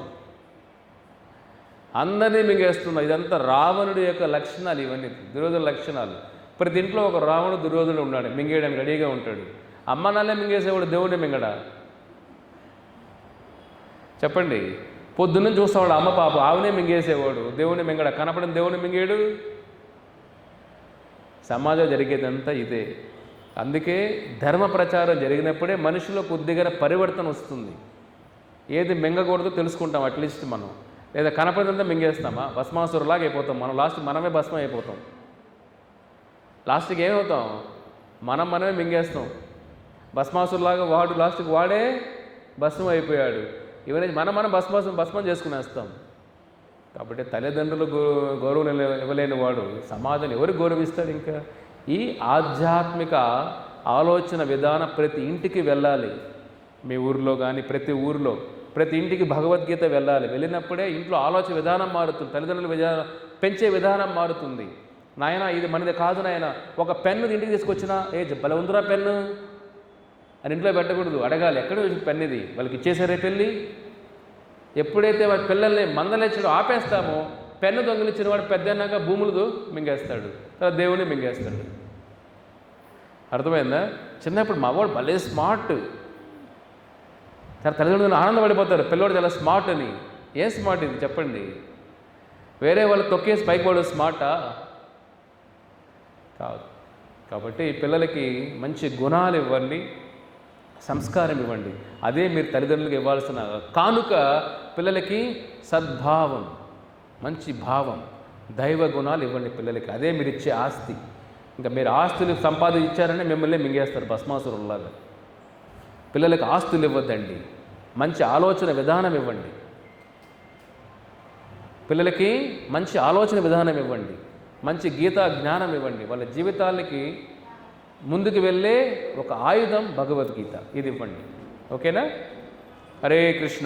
అందరినీ మింగేస్తున్నాం. ఇదంతా రావణుడి యొక్క లక్షణాలు, ఇవన్నీ దుర్యోధన లక్షణాలు. ప్రతి ఇంట్లో ఒక రావణుడు, దుర్యోధనుడు ఉన్నాడు, మింగేయడానికి రెడీగా ఉంటాడు. అమ్మ నాన్నే మింగేసేవాడు, దేవుడిని మింగడా? చెప్పండి. పొద్దున్న చూస్తావాడు అమ్మ పాప, ఆవునే మింగేసేవాడు, దేవుడిని మింగడా? కనపడిన దేవుడిని మింగేడు. సమాజం జరిగేదంతా ఇదే. అందుకే ధర్మ ప్రచారం జరిగినప్పుడే మనిషిలో కొద్దిగా పరివర్తన వస్తుంది. ఏది మింగకూడదో తెలుసుకుంటాం అట్లీస్ట్ మనం. లేదా కనపడినంతా మింగేస్తామా? భస్మాసురులాగా అయిపోతాం మనం. లాస్ట్ మనమే భస్మం అయిపోతాం. లాస్ట్కి ఏమవుతాం? మనమే మింగేస్తాం. భస్మాసురులాగా వాడు లాస్ట్కి వాడే భస్మం అయిపోయాడు. ఇవన్నీ మనం భస్మం చేసుకునేస్తాం. కాబట్టి తల్లిదండ్రులు గౌరవం ఇవ్వలేని వాడు సమాజాన్ని ఎవరు గౌరవిస్తాడు? ఇంకా ఈ ఆధ్యాత్మిక ఆలోచన విధానం ప్రతి ఇంటికి వెళ్ళాలి. మీ ఊరిలో కానీ ప్రతి ఊరిలో ప్రతి ఇంటికి భగవద్గీత వెళ్ళాలి. వెళ్ళినప్పుడే ఇంట్లో ఆలోచన విధానం మారుతుంది, తల్లిదండ్రుల విధానం పెంచే విధానం మారుతుంది. నాయన ఇది మనది కాదు నాయన, ఒక పెన్ను ఇంటికి తీసుకొచ్చినా భలే ఉందిరా పెన్ను అని ఇంట్లో పెట్టకూడదు, అడగాలి ఎక్కడ పెన్ను ఇది, వాళ్ళకి ఇచ్చేసారే పెళ్ళి. ఎప్పుడైతే వాడి పిల్లల్ని మందలించడం ఆపేస్తామో, పెన్ను దొంగిలించిన వాడు పెద్దన్నాక భూములు మింగేస్తాడు, తర్వాత దేవుని మింగేస్తాడు. అర్థమైందా? చిన్నప్పుడు మా వాడు భలే స్మార్ట్, చాలా తల్లిదండ్రులు ఆనందపడిపోతారు, పిల్లవాడు చాలా స్మార్ట్ అని. ఏం స్మార్ట్ ఇది చెప్పండి? వేరే వాళ్ళు తొక్కేసి పైకి వాడు స్మార్టా? కాదు. కాబట్టి పిల్లలకి మంచి గుణాలు ఇవ్వండి, సంస్కారం ఇవ్వండి. అదే మీరు తల్లిదండ్రులకు ఇవ్వాల్సిన కానుక. పిల్లలకి సద్భావం, మంచి భావం, దైవ గుణాలు ఇవ్వండి పిల్లలకి. అదే మీరు ఇచ్చే ఆస్తి. ఇంకా మీరు ఆస్తులు సంపాదించారని మిమ్మల్ని మింగేస్తారు భస్మాసురులాగా. పిల్లలకి ఆస్తులు ఇవ్వద్దండి, మంచి ఆలోచన విధానం ఇవ్వండి. పిల్లలకి మంచి ఆలోచన విధానం ఇవ్వండి, మంచి గీతా జ్ఞానం ఇవ్వండి. వాళ్ళ జీవితాలకి ముందుకు వెళ్ళే ఒక ఆయుధం భగవద్గీత, ఇది ఇవ్వండి. ఓకేనా? హరే కృష్ణ.